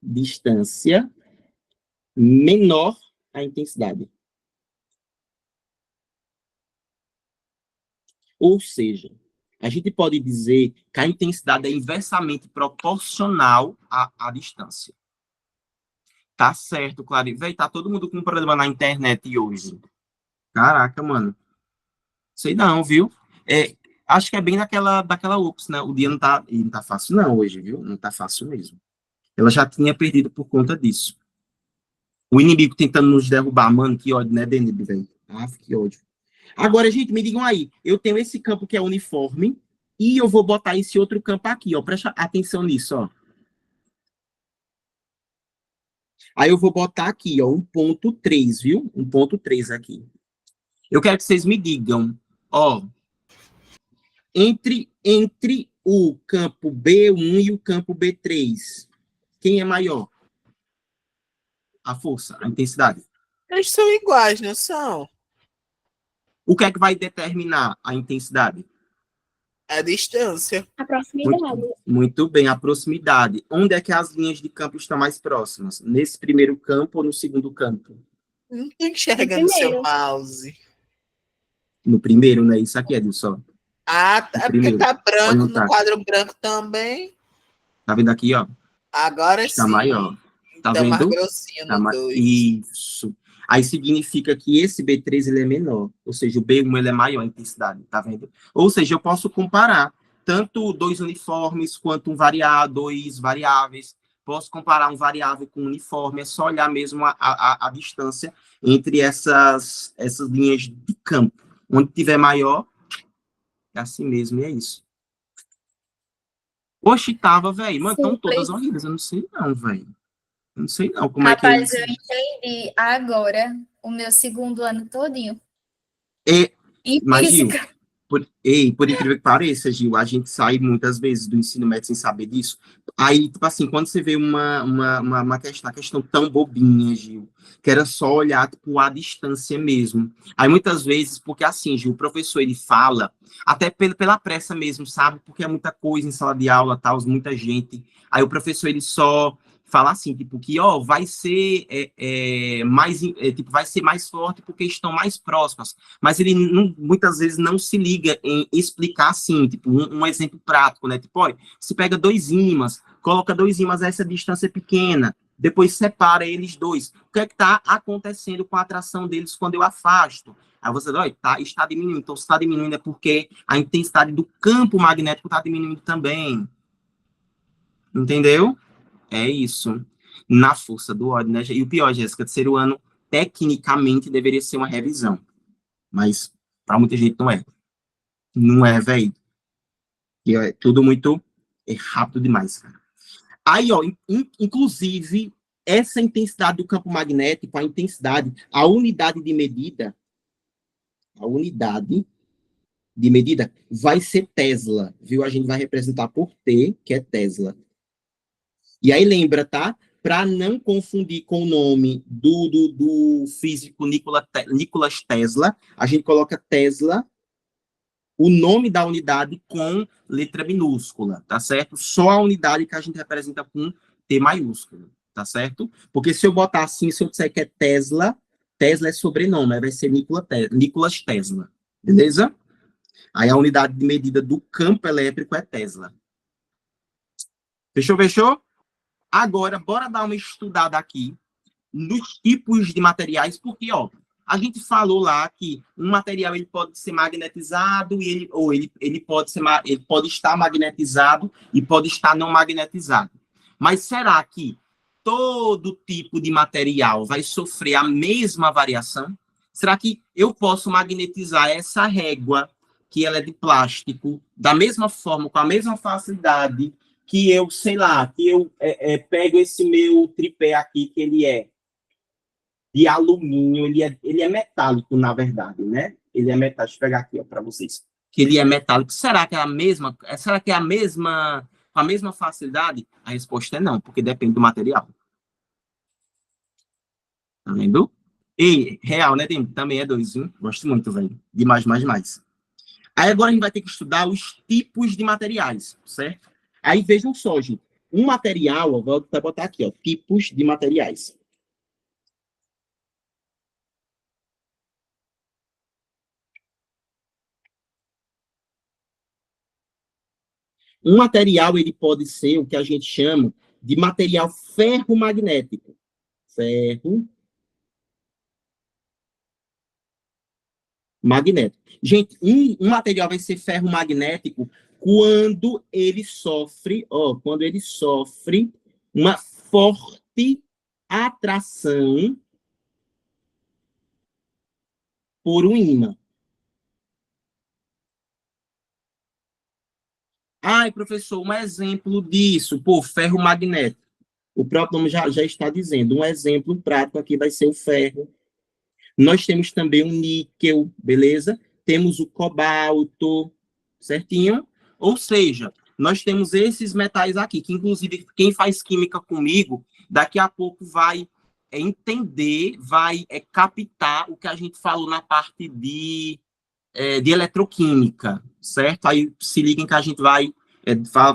distância menor a intensidade. Ou seja, a gente pode dizer que a intensidade é inversamente proporcional à distância. Tá certo, Clarice. Véi, tá todo mundo com problema na internet hoje. Caraca, mano. Sei não, viu? Acho que é bem daquela UPS, né? O dia não tá fácil não hoje, viu? Não tá fácil mesmo. Ela já tinha perdido por conta disso. O inimigo tentando nos derrubar. Mano, que ódio, né, Denib, velho? Ah, que ódio. Agora, gente, me digam aí. Eu tenho esse campo que é uniforme e eu vou botar esse outro campo aqui, ó. Presta atenção nisso, ó. Aí eu vou botar aqui, ó, 1.3, viu? 1.3 aqui. Eu quero que vocês me digam, ó, entre o campo B1 e o campo B3, quem é maior? A força, a intensidade. Eles são iguais, não são? O que é que vai determinar a intensidade? A distância. A proximidade. Muito bem, a proximidade. Onde é que as linhas de campo estão mais próximas? Nesse primeiro campo ou no segundo campo? Não tô enxergando No seu primeiro. mouse. No primeiro, né? Isso aqui, Edilson. Ah, tá, é porque primeiro. tá branco Olha, no tá. quadro branco também. Tá vendo aqui, ó? Agora Está sim. maior. Tá Tá mais vendo? grossinho Tá no 2. Isso. Aí significa que esse B3 ele é menor, ou seja, o B1 ele é maior a intensidade, tá vendo? Ou seja, eu posso comparar tanto dois uniformes quanto dois variáveis. Posso comparar um variável com um uniforme, é só olhar mesmo a distância entre essas linhas de campo. Onde tiver maior, é assim mesmo, e é isso. Oxi, tava, velho. Mano, estão todas horríveis. Eu não sei não, velho. Não sei não como Rapaz, é que é eu isso. entendi agora o meu segundo ano todinho. Em Mas, Gil, física. por incrível que pareça, Gil, a gente sai muitas vezes do ensino médio sem saber disso. Aí, tipo assim, quando você vê uma questão tão bobinha, Gil, que era só olhar, tipo, a distância mesmo. Aí, muitas vezes, porque assim, Gil, o professor, ele fala, até pela pressa mesmo, sabe? Porque é muita coisa em sala de aula, tal, muita gente. Aí, o professor, ele só fala assim, tipo, que, ó, vai ser vai ser mais forte porque estão mais próximas, mas ele muitas vezes não se liga em explicar assim, tipo, um exemplo prático, né? Tipo, olha, se pega dois ímãs, coloca dois ímãs a essa distância pequena, depois separa eles dois. O que é que está acontecendo com a atração deles quando eu afasto? Aí você olha, está diminuindo. Então, se está diminuindo é porque a intensidade do campo magnético está diminuindo também. Entendeu? É isso. Na força do ódio, né? E o pior, Jéssica, terceiro ano, tecnicamente, deveria ser uma revisão. Mas, para muita gente, não é. Não é, velho. É tudo muito rápido demais, cara. Aí, ó, inclusive, essa intensidade do campo magnético, a unidade de medida vai ser Tesla, viu? A gente vai representar por T, que é Tesla. E aí lembra, tá? Para não confundir com o nome do físico Nikola Tesla, a gente coloca Tesla, o nome da unidade com letra minúscula, tá certo? Só a unidade que a gente representa com T maiúsculo, tá certo? Porque se eu botar assim, se eu disser que é Tesla, Tesla é sobrenome, aí vai ser Nikola Tesla, beleza? Aí a unidade de medida do campo elétrico é Tesla. Fechou? Agora, bora dar uma estudada aqui nos tipos de materiais, porque, ó, a gente falou lá que um material ele pode ser magnetizado e ele pode estar magnetizado e pode estar não magnetizado. Mas será que todo tipo de material vai sofrer a mesma variação? Será que eu posso magnetizar essa régua, que ela é de plástico, da mesma forma, com a mesma facilidade que eu, sei lá, que eu pego esse meu tripé aqui, que ele é de alumínio, ele é metálico, na verdade, né? Ele é metálico, deixa eu pegar aqui, ó, para vocês. Que ele é metálico. Será que é a mesma, com a mesma facilidade? A resposta é não, porque depende do material. Tá vendo? E real, né, Demi? Também é 2, hein? Gosto muito, velho. Demais. Aí agora a gente vai ter que estudar os tipos de materiais, certo? Aí vejam só, gente. um material, eu vou até botar aqui, ó, tipos de materiais. Um material, ele pode ser o que a gente chama de material ferromagnético. Ferromagnético. Gente, um material vai ser ferromagnético quando ele sofre uma forte atração por um ímã. Ai, professor, um exemplo disso, ferro magnético. O próprio nome já está dizendo. Um exemplo prático aqui vai ser o ferro. Nós temos também o níquel, beleza? Temos o cobalto, certinho? Ou seja, nós temos esses metais aqui, que inclusive quem faz química comigo, daqui a pouco vai entender, vai captar o que a gente falou na parte de eletroquímica, certo? Aí se liguem que a gente vai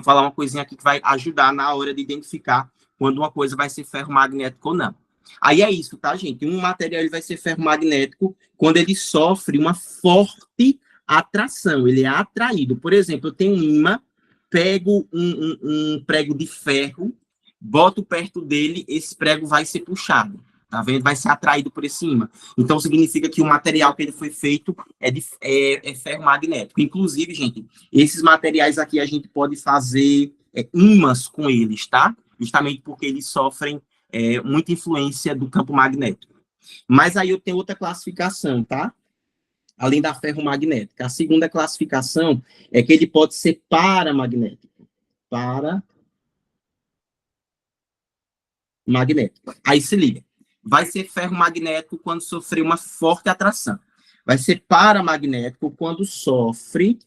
falar uma coisinha aqui que vai ajudar na hora de identificar quando uma coisa vai ser ferromagnética ou não. Aí é isso, tá, gente? Um material ele vai ser ferromagnético quando ele sofre uma forte atração, ele é atraído. Por exemplo, eu tenho um ímã, pego um prego de ferro, boto perto dele, esse prego vai ser puxado. Tá vendo? Vai ser atraído por esse ímã. Então, significa que o material que ele foi feito é ferromagnético. Inclusive, gente, esses materiais aqui a gente pode fazer ímãs com eles, tá? Justamente porque eles sofrem muita influência do campo magnético. Mas aí eu tenho outra classificação, tá? Além da ferromagnética. A segunda classificação é que ele pode ser paramagnético. Paramagnético. Aí se liga. Vai ser ferromagnético quando sofrer uma forte atração. Vai ser paramagnético quando sofre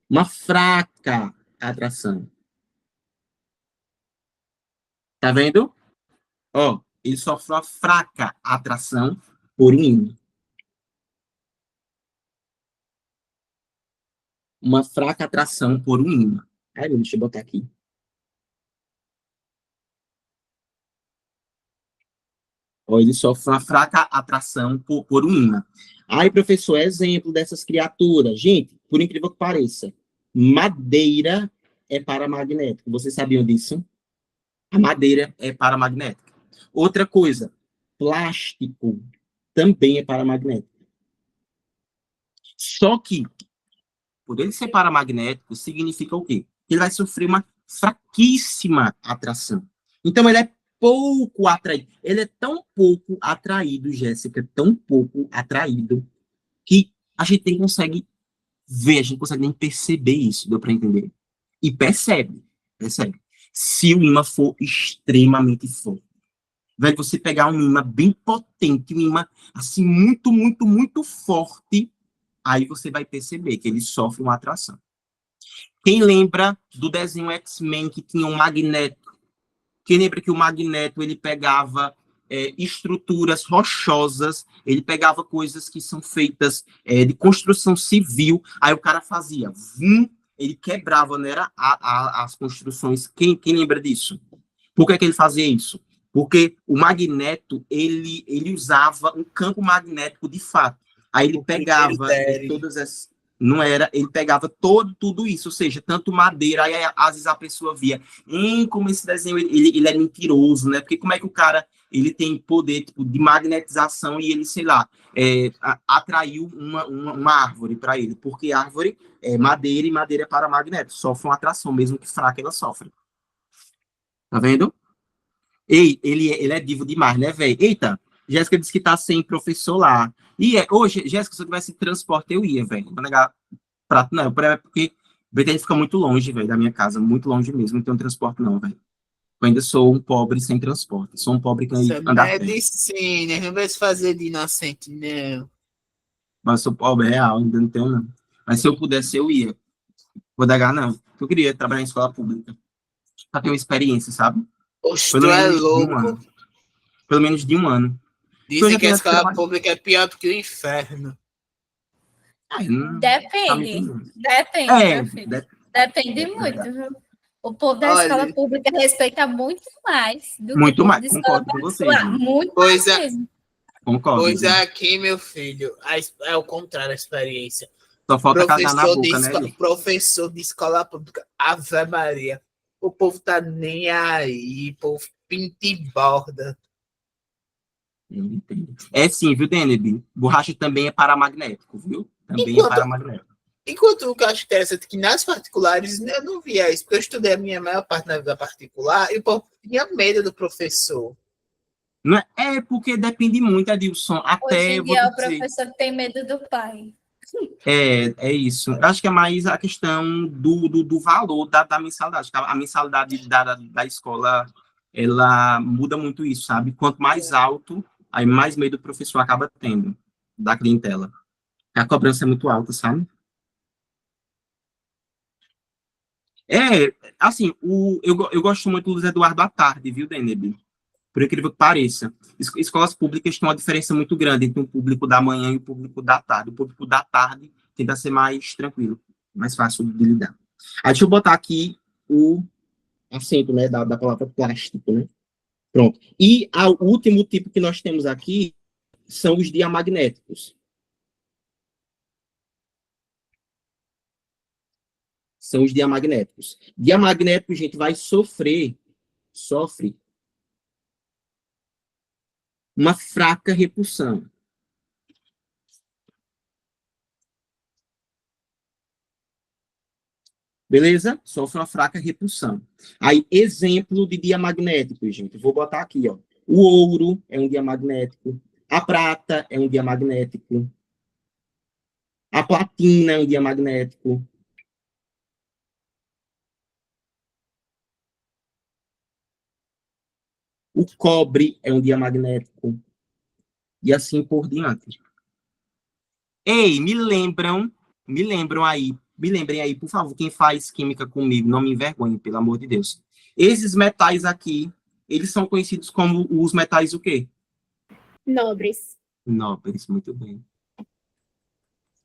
uma fraca atração. Tá vendo? Ó, ele sofre uma fraca atração por um ímã. Uma fraca atração por um ímã. Aí, deixa eu botar aqui. Ó, ele sofre uma fraca atração por um ímã. Aí, professor, exemplo dessas criaturas. Gente, por incrível que pareça, madeira é paramagnético. Vocês sabiam disso? A madeira é paramagnética. Outra coisa, plástico também é paramagnético. Só que, por ele ser paramagnético, significa o quê? Ele vai sofrer uma fraquíssima atração. Então, ele é pouco atraído. Ele é tão pouco atraído, Jéssica, tão pouco atraído, que a gente nem consegue ver, a gente não consegue nem perceber isso, deu para entender? E percebe. Se o ímã for extremamente forte. Vai você pegar um ímã bem potente, um ímã assim, muito, muito, muito forte, aí você vai perceber que ele sofre uma atração. Quem lembra do desenho X-Men que tinha um Magneto? Quem lembra que o Magneto ele pegava estruturas rochosas, ele pegava coisas que são feitas de construção civil, aí o cara fazia, ele quebrava, não era as construções. Quem lembra disso? Por que ele fazia isso? Porque o Magneto, ele usava um campo magnético de fato. Aí ele pegava todas as... Não era, ele pegava tudo isso, ou seja, tanto madeira, aí às vezes a pessoa via, como esse desenho, ele é mentiroso, né? Porque como é que o cara, ele tem poder tipo, de magnetização e ele, sei lá, atraiu uma árvore para ele, porque árvore é madeira e madeira é paramagnético, sofre uma atração, mesmo que fraca ela sofre. Tá vendo? Ei, ele é divo demais, né, velho? Eita, Jéssica disse que tá sem professor lá. E hoje, Jéssica, se eu tivesse transporte, eu ia, velho. Vou negar prato, não, porque BTN fica muito longe, velho, da minha casa, muito longe mesmo, não tenho transporte não, velho. Eu ainda sou um pobre sem transporte, sou um pobre que anda a pé. Medicina, não vai se fazer de inocente, não. Mas eu sou pobre real, ainda não tenho, não. Mas se eu pudesse, eu ia. Vou negar, não. Eu queria trabalhar em escola pública. Pra ter uma experiência, sabe? Oxe, tu é louco. Pelo menos de um ano. Dizem que a escola pública é pior do que o inferno. Depende. Depende, meu filho. Depende muito, viu? O povo da Olha. escola pública respeita muito mais do que o Muito povo mais, da escola concordo com você, particular. gente. Muito Pois mais é. mesmo. Concordo. Pois gente. aqui, meu filho, é o contrário a experiência. Só falta casar na boca, né? Professor de escola pública, Ave Maria. O povo tá nem aí, o povo pinta e borda. Eu entendo. É sim, viu, Deneb? Borracha também é paramagnético, viu? Também é Enquanto, paramagnético. enquanto o que eu acho interessante é que nas particulares eu não via isso, porque eu estudei a minha maior parte na vida particular e o povo tinha medo do professor. Não é, porque depende muito, Adilson. Hoje Até, em vou dia, te o dizer, professor tem medo do pai. é isso. Eu acho que é mais a questão do valor da mensalidade. A mensalidade da escola, ela muda muito isso, sabe? Quanto mais alto, aí mais medo o professor acaba tendo da clientela. A cobrança é muito alta, sabe? É, assim, eu gosto muito do Luiz Eduardo à tarde, viu, Deneb? Por incrível que pareça. Escolas públicas têm uma diferença muito grande entre o público da manhã e o público da tarde. O público da tarde tende a ser mais tranquilo, mais fácil de lidar. Aí deixa eu botar aqui o acento, né, da palavra plástico, né? Pronto. E o último tipo que nós temos aqui são os diamagnéticos. São os diamagnéticos. Diamagnético, gente, vai sofre uma fraca repulsão. Beleza? Sofre uma fraca repulsão. Aí, exemplo de diamagnético, gente. Vou botar aqui, ó. O ouro é um diamagnético. A prata é um diamagnético. A platina é um diamagnético. O cobre é um diamagnético. E assim por diante. Ei, me lembrem aí, por favor, quem faz química comigo, não me envergonhe, pelo amor de Deus. Esses metais aqui, eles são conhecidos como os metais o quê? Nobres. Nobres, muito bem.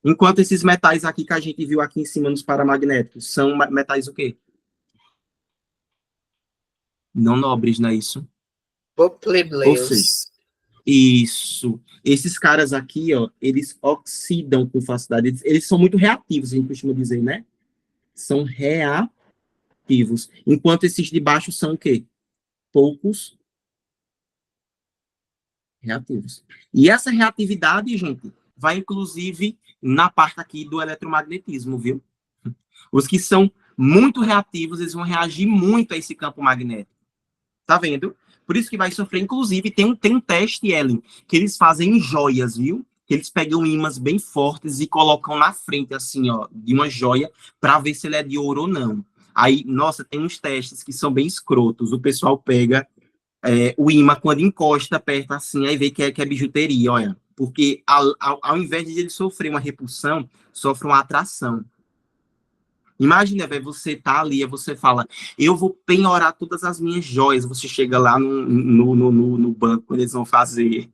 Enquanto esses metais aqui que a gente viu aqui em cima nos paramagnéticos, são metais o quê? Não nobres, não é isso? Ou seja, Plebeios. isso. Esses caras aqui, ó, eles oxidam com facilidade. Eles são muito reativos, a gente costuma dizer, né? São reativos. Enquanto esses de baixo são o quê? Poucos reativos. E essa reatividade, gente, vai inclusive na parte aqui do eletromagnetismo, viu? Os que são muito reativos, eles vão reagir muito a esse campo magnético. Tá vendo? Por isso que vai sofrer, inclusive, tem um teste, Ellen, que eles fazem em joias, viu? Que eles pegam ímãs bem fortes e colocam na frente, assim, ó, de uma joia, para ver se ele é de ouro ou não. Aí, nossa, tem uns testes que são bem escrotos. O pessoal pega o imã quando encosta perto, assim, aí vê que é bijuteria, olha. Porque ao invés de ele sofrer uma repulsão, sofre uma atração. Imagina, velho, você tá ali, aí você fala, eu vou penhorar todas as minhas joias. Você chega lá no banco, quando eles vão fazer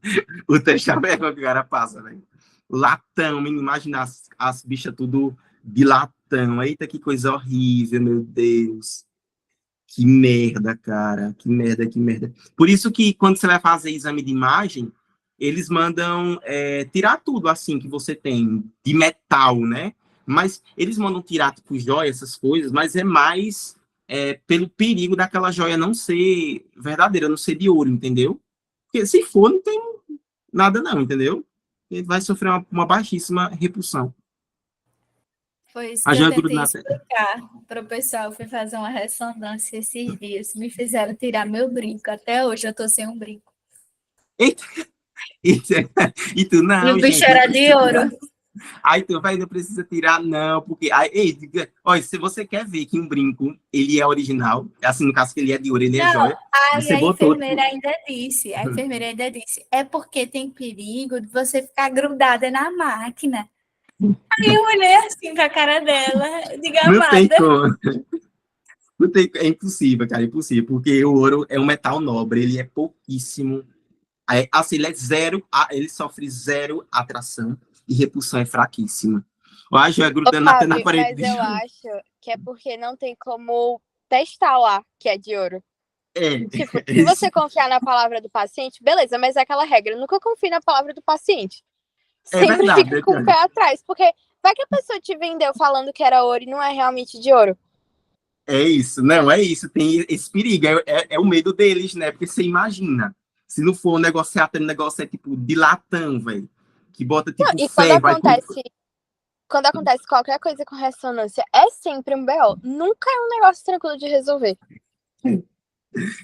o teste, a vergonha que o cara passa, velho. Latão, imagina as bichas tudo de latão. Eita, que coisa horrível, meu Deus. Que merda, cara. Que merda, que merda. Por isso que quando você vai fazer exame de imagem, eles mandam tirar tudo assim que você tem de metal, né? Mas eles mandam tirar tipo joia, essas coisas, mas é mais pelo perigo daquela joia não ser verdadeira, não ser de ouro, entendeu? Porque se for, não tem nada não, entendeu? Ele vai sofrer uma baixíssima repulsão. Foi isso A que eu joia tentei gruda na explicar para o pessoal. Fui fazer uma ressonância esses dias. Me fizeram tirar meu brinco. Até hoje eu estou sem um brinco. Eita, e tu, E não, o bicho gente, não era de precisa ouro. tirar. Aí tu vai, não precisa tirar, não, porque. Aí, ei, olha, se você quer ver que um brinco ele é original, assim, no caso que ele é de ouro, ele é Não, joia, aí você a botou. enfermeira ainda disse, é porque tem perigo de você ficar grudada na máquina. Aí eu olhei assim pra cara dela, diga Não tem amada. como. Não tem, é impossível, cara, é impossível, porque o ouro é um metal nobre, ele é pouquíssimo. Assim, ele é zero, ele sofre zero atração e repulsão é fraquíssima. A joia Ô, grudando até na Fábio, parede mas de eu joia. acho que é porque não tem como atestar lá que é de ouro. É, Tipo, se você confiar na palavra do paciente, beleza, mas é aquela regra, nunca confie na palavra do paciente. Sempre verdade, fica com o pé atrás, porque vai que a pessoa te vendeu falando que era ouro e não é realmente de ouro. é isso, não, é isso, tem esse perigo, é o medo deles, né? Porque você imagina, se não for um negócio, o negócio é tipo de latão, velho, que bota tipo E ferro, quando acontece qualquer coisa com ressonância, é sempre um BO. Nunca é um negócio tranquilo de resolver.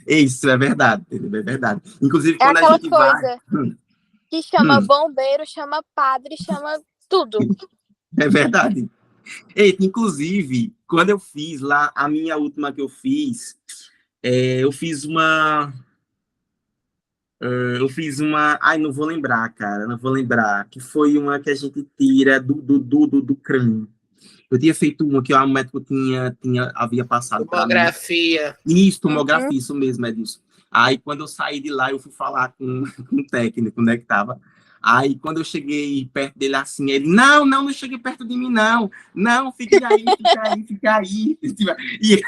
Isso é verdade, entendeu? É verdade. Inclusive, É quando a aquela gente vai. coisa que chama bombeiro, chama padre, chama tudo. É verdade. Eita, inclusive, quando eu fiz lá, a minha última que eu fiz uma. Eu fiz uma. Ai, não vou lembrar, cara, não vou lembrar. Que foi uma que a gente tira do crânio. Eu tinha feito uma que o médico havia passado para mim. Tomografia. Isso, tomografia, isso mesmo, é disso. Aí, quando eu saí de lá, eu fui falar com o técnico, né, que tava. Aí, quando eu cheguei perto dele, assim, ele, não chegue perto de mim, não. Não, fique aí, fica aí, fica aí. E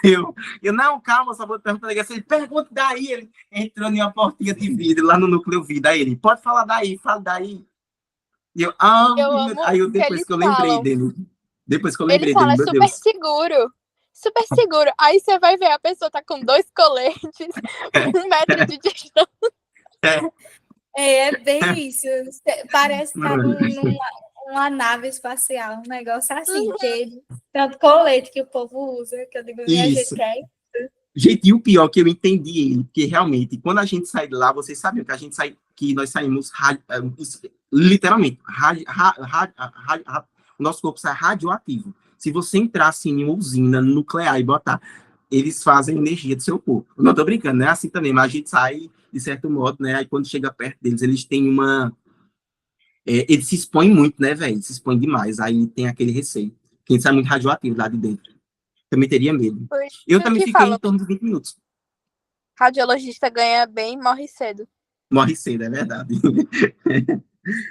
eu não, calma, só vou perguntar. Ele, pergunta daí. Ele entrou em uma portinha de vidro, lá no núcleo vidro. Aí ele, pode falar daí, fala daí. E eu, Eu amo aí que depois eles que eu lembrei falam. dele. Depois que eu Eles lembrei falam, dele, é meu super Deus. seguro. Super seguro. Aí você vai ver, a pessoa tá com 2 coletes, 1 metro de distância. É bem isso. Parece que tá numa nave espacial, um negócio assim, que tanto colete que o povo usa, que eu digo, minha gente, Isso. que é Gente, e o pior que eu entendi ele, porque realmente, quando a gente sai de lá, vocês sabiam que que nós saímos literalmente, o nosso corpo sai radioativo. Se você entrar assim em uma usina nuclear e botar, eles fazem energia do seu corpo. Não tô brincando, não é assim também, mas a gente sai de certo modo, né? Aí quando chega perto deles, eles têm eles se expõem muito, né, velho? Se expõem demais. Aí tem aquele receio. Quem sai muito radioativo lá de dentro. Também teria medo. Por isso Eu também que fiquei falam em torno de 20 minutos. radiologista ganha bem e morre cedo. Morre cedo, é verdade.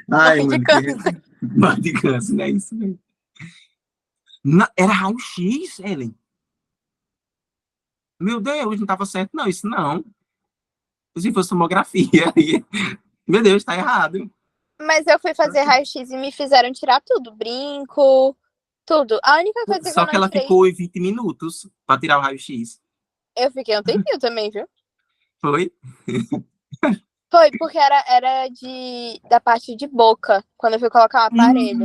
Morre de mano, câncer. morre de câncer, não é isso mesmo. Era raio-x, Ellen? Meu Deus, não estava certo, não, isso não. Se fosse tomografia, meu Deus, está errado. Mas eu fui fazer raio-x e me fizeram tirar tudo. Brinco, tudo. A única coisa que eu Só que não ela tirei... ficou em 20 minutos para tirar o raio-x. Eu fiquei um tempinho também, viu? Foi? Foi, porque era da parte de boca, quando eu fui colocar o aparelho.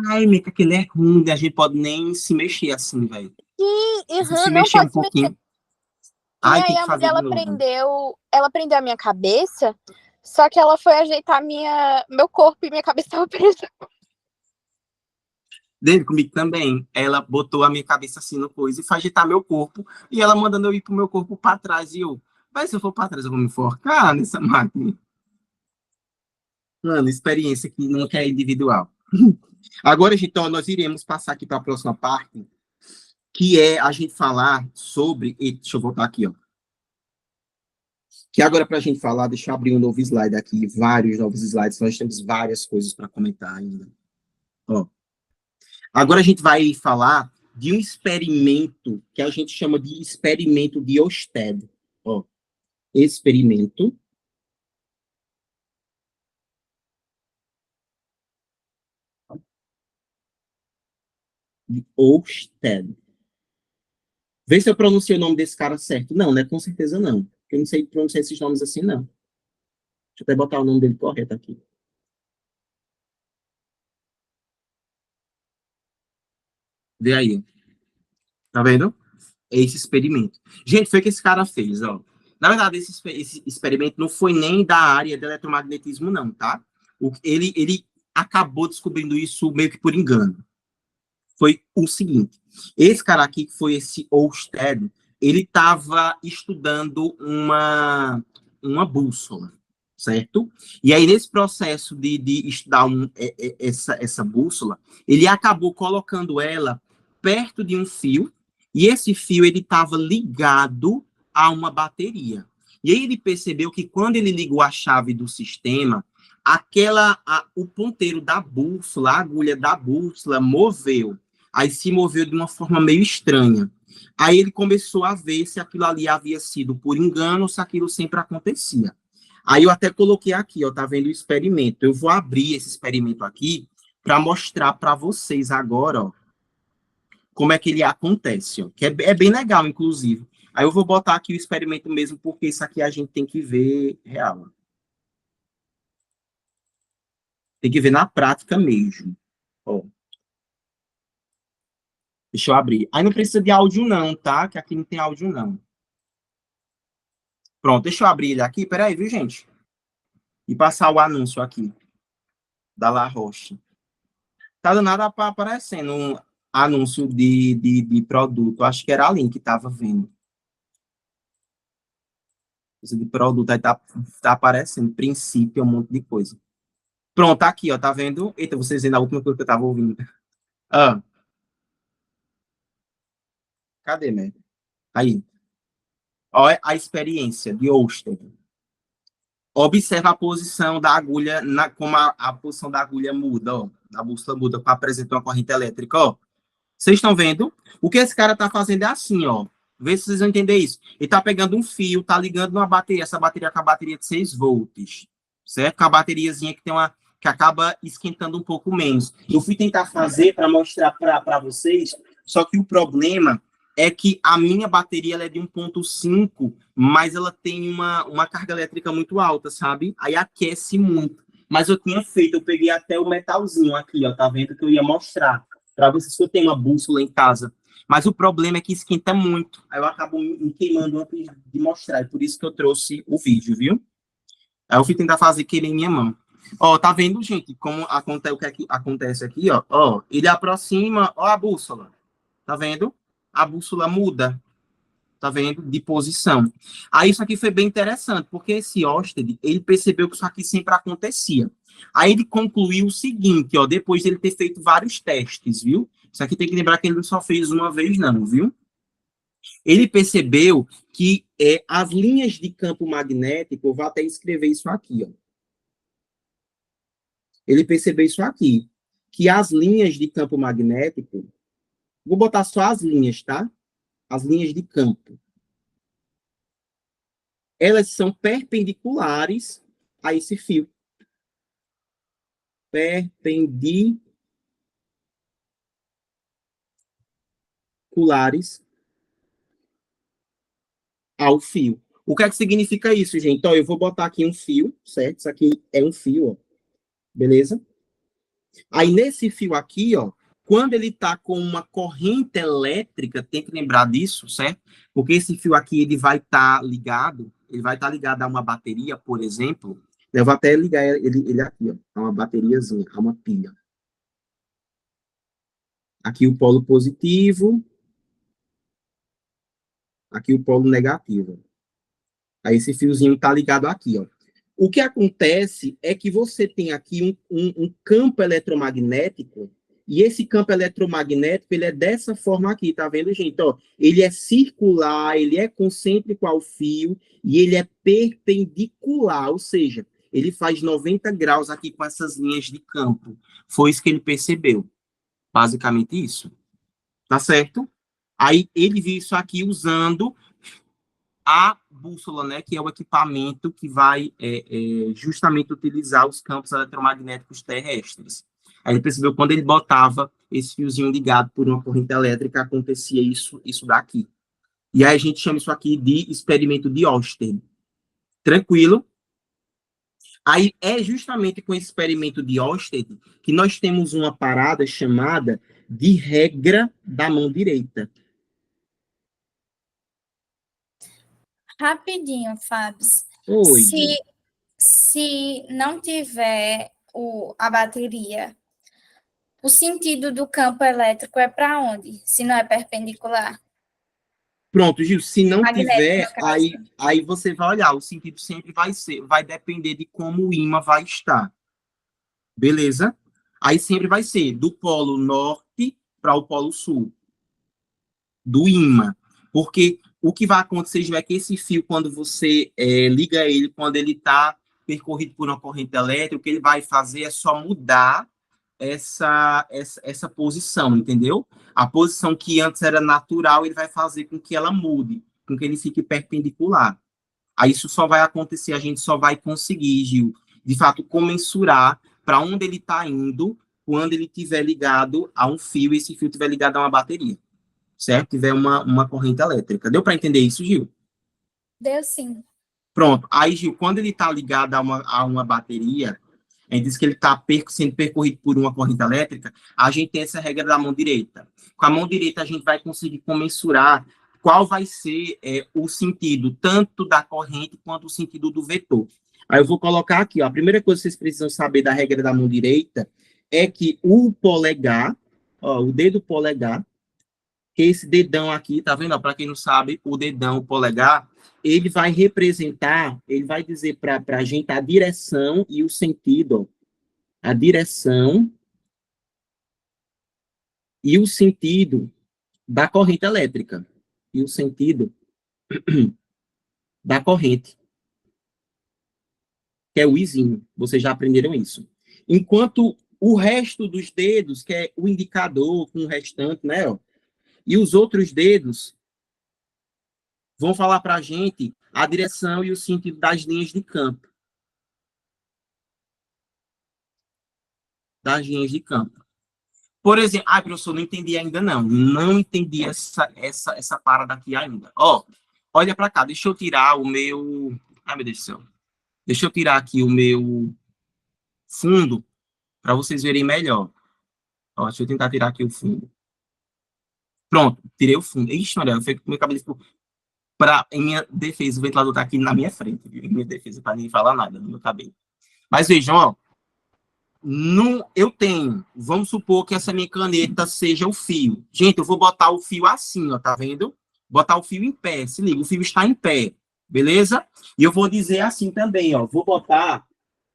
Ai, Mica, aquele é ruim, a gente pode nem se mexer assim, velho. Sim, Se não mexer um pode se mexer. pouquinho. E Ai, aí tem que a fazer mulher, de novo. ela prendeu a minha cabeça, só que ela foi ajeitar meu corpo e minha cabeça estava presa. Dele comigo também. Ela botou a minha cabeça assim no coisa e foi agitar meu corpo. E ela mandando eu ir pro meu corpo para trás. E eu, mas se eu for para trás, eu vou me enforcar nessa máquina. Mano, experiência que nunca é individual. Agora, então, nós iremos passar aqui para a próxima parte, que é a gente falar sobre. Deixa eu voltar aqui, ó. Que agora, para a gente falar, deixa eu abrir um novo slide aqui, vários novos slides, nós temos várias coisas para comentar ainda. Ó. Agora a gente vai falar de um experimento que a gente chama de experimento de Oersted. Ó, experimento de Oersted. Vê se eu pronunciei o nome desse cara certo. Não, né? Com certeza não. Eu não sei pronunciar esses nomes assim, não. Deixa eu até botar o nome dele correto aqui. Vê aí. Tá vendo? É esse experimento. Gente, foi o que esse cara fez, ó. Na verdade, esse experimento não foi nem da área de eletromagnetismo, não, tá? Ele acabou descobrindo isso meio que por engano. Foi o seguinte: esse cara aqui, que foi esse Oersted, ele estava estudando uma bússola, certo? E aí, nesse processo de estudar essa bússola, ele acabou colocando ela perto de um fio, e esse fio ele estava ligado a uma bateria. E aí ele percebeu que quando ele ligou a chave do sistema, o ponteiro da bússola, a agulha da bússola moveu. Aí se moveu de uma forma meio estranha. Aí ele começou a ver se aquilo ali havia sido por engano ou se aquilo sempre acontecia. Aí eu até coloquei aqui, ó, tá vendo o experimento? Eu vou abrir esse experimento aqui para mostrar para vocês agora, ó, como é que ele acontece, ó, que é bem legal, inclusive. Aí eu vou botar aqui o experimento mesmo, porque isso aqui a gente tem que ver real. Tem que ver na prática mesmo. Ó. Deixa eu abrir. Aí não precisa de áudio não, tá? Que aqui não tem áudio não. Pronto, deixa eu abrir ele aqui. Peraí, viu, gente? E passar o anúncio aqui. Da La Roche. Tá dando nada aparecendo um anúncio de produto. Acho que era a Link que tava vendo. Isso de produto aí tá aparecendo. Princípio, um monte de coisa. Pronto, tá aqui, ó. Tá vendo? Eita, vocês vendo a última coisa que eu tava ouvindo. Ah. Cadê, né? Aí. Olha a experiência de Oster. Observa a posição da agulha, como a posição da agulha muda, ó. A bússola muda para apresentar uma corrente elétrica, ó. Vocês estão vendo? O que esse cara tá fazendo é assim, ó. Vê se vocês vão entender isso. Ele tá pegando um fio, tá ligando numa bateria. Essa bateria é com a bateria de 6 volts, certo? Com a bateriazinha que acaba esquentando um pouco menos. Eu fui tentar fazer para mostrar para vocês, só que o problema é que a minha bateria ela é de 1.5, mas ela tem uma carga elétrica muito alta, sabe? Aí aquece muito. Mas eu tinha feito, eu peguei até o metalzinho aqui, ó, tá vendo que eu ia mostrar para vocês se eu tenho uma bússola em casa. Mas o problema é que esquenta muito. Aí eu acabo me queimando antes de mostrar. É por isso que eu trouxe o vídeo, viu? Aí eu fui tentar fazer querer em minha mão. Ó, tá vendo, gente, como acontece, o que, é que acontece aqui, ó? Ó, ele aproxima, ó a bússola. Tá vendo? A bússola muda, tá vendo? De posição. Aí isso aqui foi bem interessante, porque esse Oersted, ele percebeu que isso aqui sempre acontecia. Aí ele concluiu o seguinte, ó, depois de ele ter feito vários testes, viu? Isso aqui tem que lembrar que ele não só fez uma vez, não, viu? Ele percebeu que as linhas de campo magnético, eu vou até escrever isso aqui, ó. Ele percebeu isso aqui, que as linhas de campo magnético, vou botar só as linhas, tá? As linhas de campo. Elas são perpendiculares a esse fio. Perpendiculares ao fio. O que é que significa isso, gente? Então, eu vou botar aqui um fio, certo? Isso aqui é um fio, ó. Beleza? Aí, nesse fio aqui, ó, quando ele está com uma corrente elétrica, tem que lembrar disso, certo? Porque esse fio aqui, ele vai estar ligado a uma bateria, por exemplo. Eu vou até ligar ele aqui, ó, a uma bateriazinha, a uma pilha. Aqui o polo positivo. Aqui o polo negativo. Aí esse fiozinho está ligado aqui, ó. O que acontece é que você tem aqui um campo eletromagnético, e esse campo eletromagnético, ele é dessa forma aqui, tá vendo, gente? Ó, ele é circular, ele é concêntrico ao fio, e ele é perpendicular, ou seja, ele faz 90 graus aqui com essas linhas de campo. Foi isso que ele percebeu. Basicamente isso. Tá certo? Aí ele viu isso aqui usando a bússola, né, que é o equipamento que vai justamente utilizar os campos eletromagnéticos terrestres. Aí ele percebeu que quando ele botava esse fiozinho ligado por uma corrente elétrica, acontecia isso daqui. E aí a gente chama isso aqui de experimento de Oersted. Tranquilo? Aí é justamente com esse experimento de Oersted que nós temos uma parada chamada de regra da mão direita. Rapidinho, Fábio. Oi. Se não tiver a bateria, o sentido do campo elétrico é para onde? Se não é perpendicular? Pronto, Gil, se não Magnético, tiver, aí você vai olhar, o sentido sempre vai depender de como o ímã vai estar. Beleza? Aí sempre vai ser do polo norte para o polo sul. Do ímã. Porque o que vai acontecer é que esse fio, quando você liga ele, quando ele está percorrido por uma corrente elétrica, o que ele vai fazer é só mudar essa posição, entendeu? A posição que antes era natural, ele vai fazer com que ela mude, com que ele fique perpendicular. Aí isso só vai acontecer, a gente só vai conseguir, Gil, de fato, comensurar para onde ele está indo quando ele estiver ligado a um fio e esse fio estiver ligado a uma bateria, certo? Tiver uma corrente elétrica. Deu para entender isso, Gil? Deu sim. Pronto. Aí, Gil, quando ele está ligado a uma bateria, a gente diz que ele está sendo percorrido por uma corrente elétrica, a gente tem essa regra da mão direita. Com a mão direita, a gente vai conseguir comensurar qual vai ser o sentido, tanto da corrente quanto o sentido do vetor. Aí eu vou colocar aqui, ó, a primeira coisa que vocês precisam saber da regra da mão direita é que o polegar, ó, o dedo polegar, que esse dedão aqui, tá vendo? Para quem não sabe, o dedão, o polegar, ele vai representar, ele vai dizer para a gente a direção e o sentido, ó, a direção e o sentido da corrente elétrica. E o sentido da corrente, que é o izinho. Vocês já aprenderam isso. Enquanto o resto dos dedos, que é o indicador com o restante, né? Ó, e os outros dedos vão falar para a gente a direção e o sentido das linhas de campo. Das linhas de campo. Por exemplo, professor, não entendi ainda não. Não entendi essa parada aqui ainda. Ó, olha para cá, deixa eu tirar o meu... meu Deus do céu. Deixa eu tirar aqui o meu fundo para vocês verem melhor. Ó, deixa eu tentar tirar aqui o fundo. Pronto, tirei o fundo. Ixi, olha, meu cabelo ficou... Em minha defesa, o ventilador está aqui na minha frente. Viu? Em minha defesa, para ninguém falar nada do meu cabelo. Mas vejam, ó. Eu tenho, vamos supor que essa minha caneta seja o fio. Gente, eu vou botar o fio assim, ó, tá vendo? Botar o fio em pé, se liga, o fio está em pé, beleza? E eu vou dizer assim também, ó, vou botar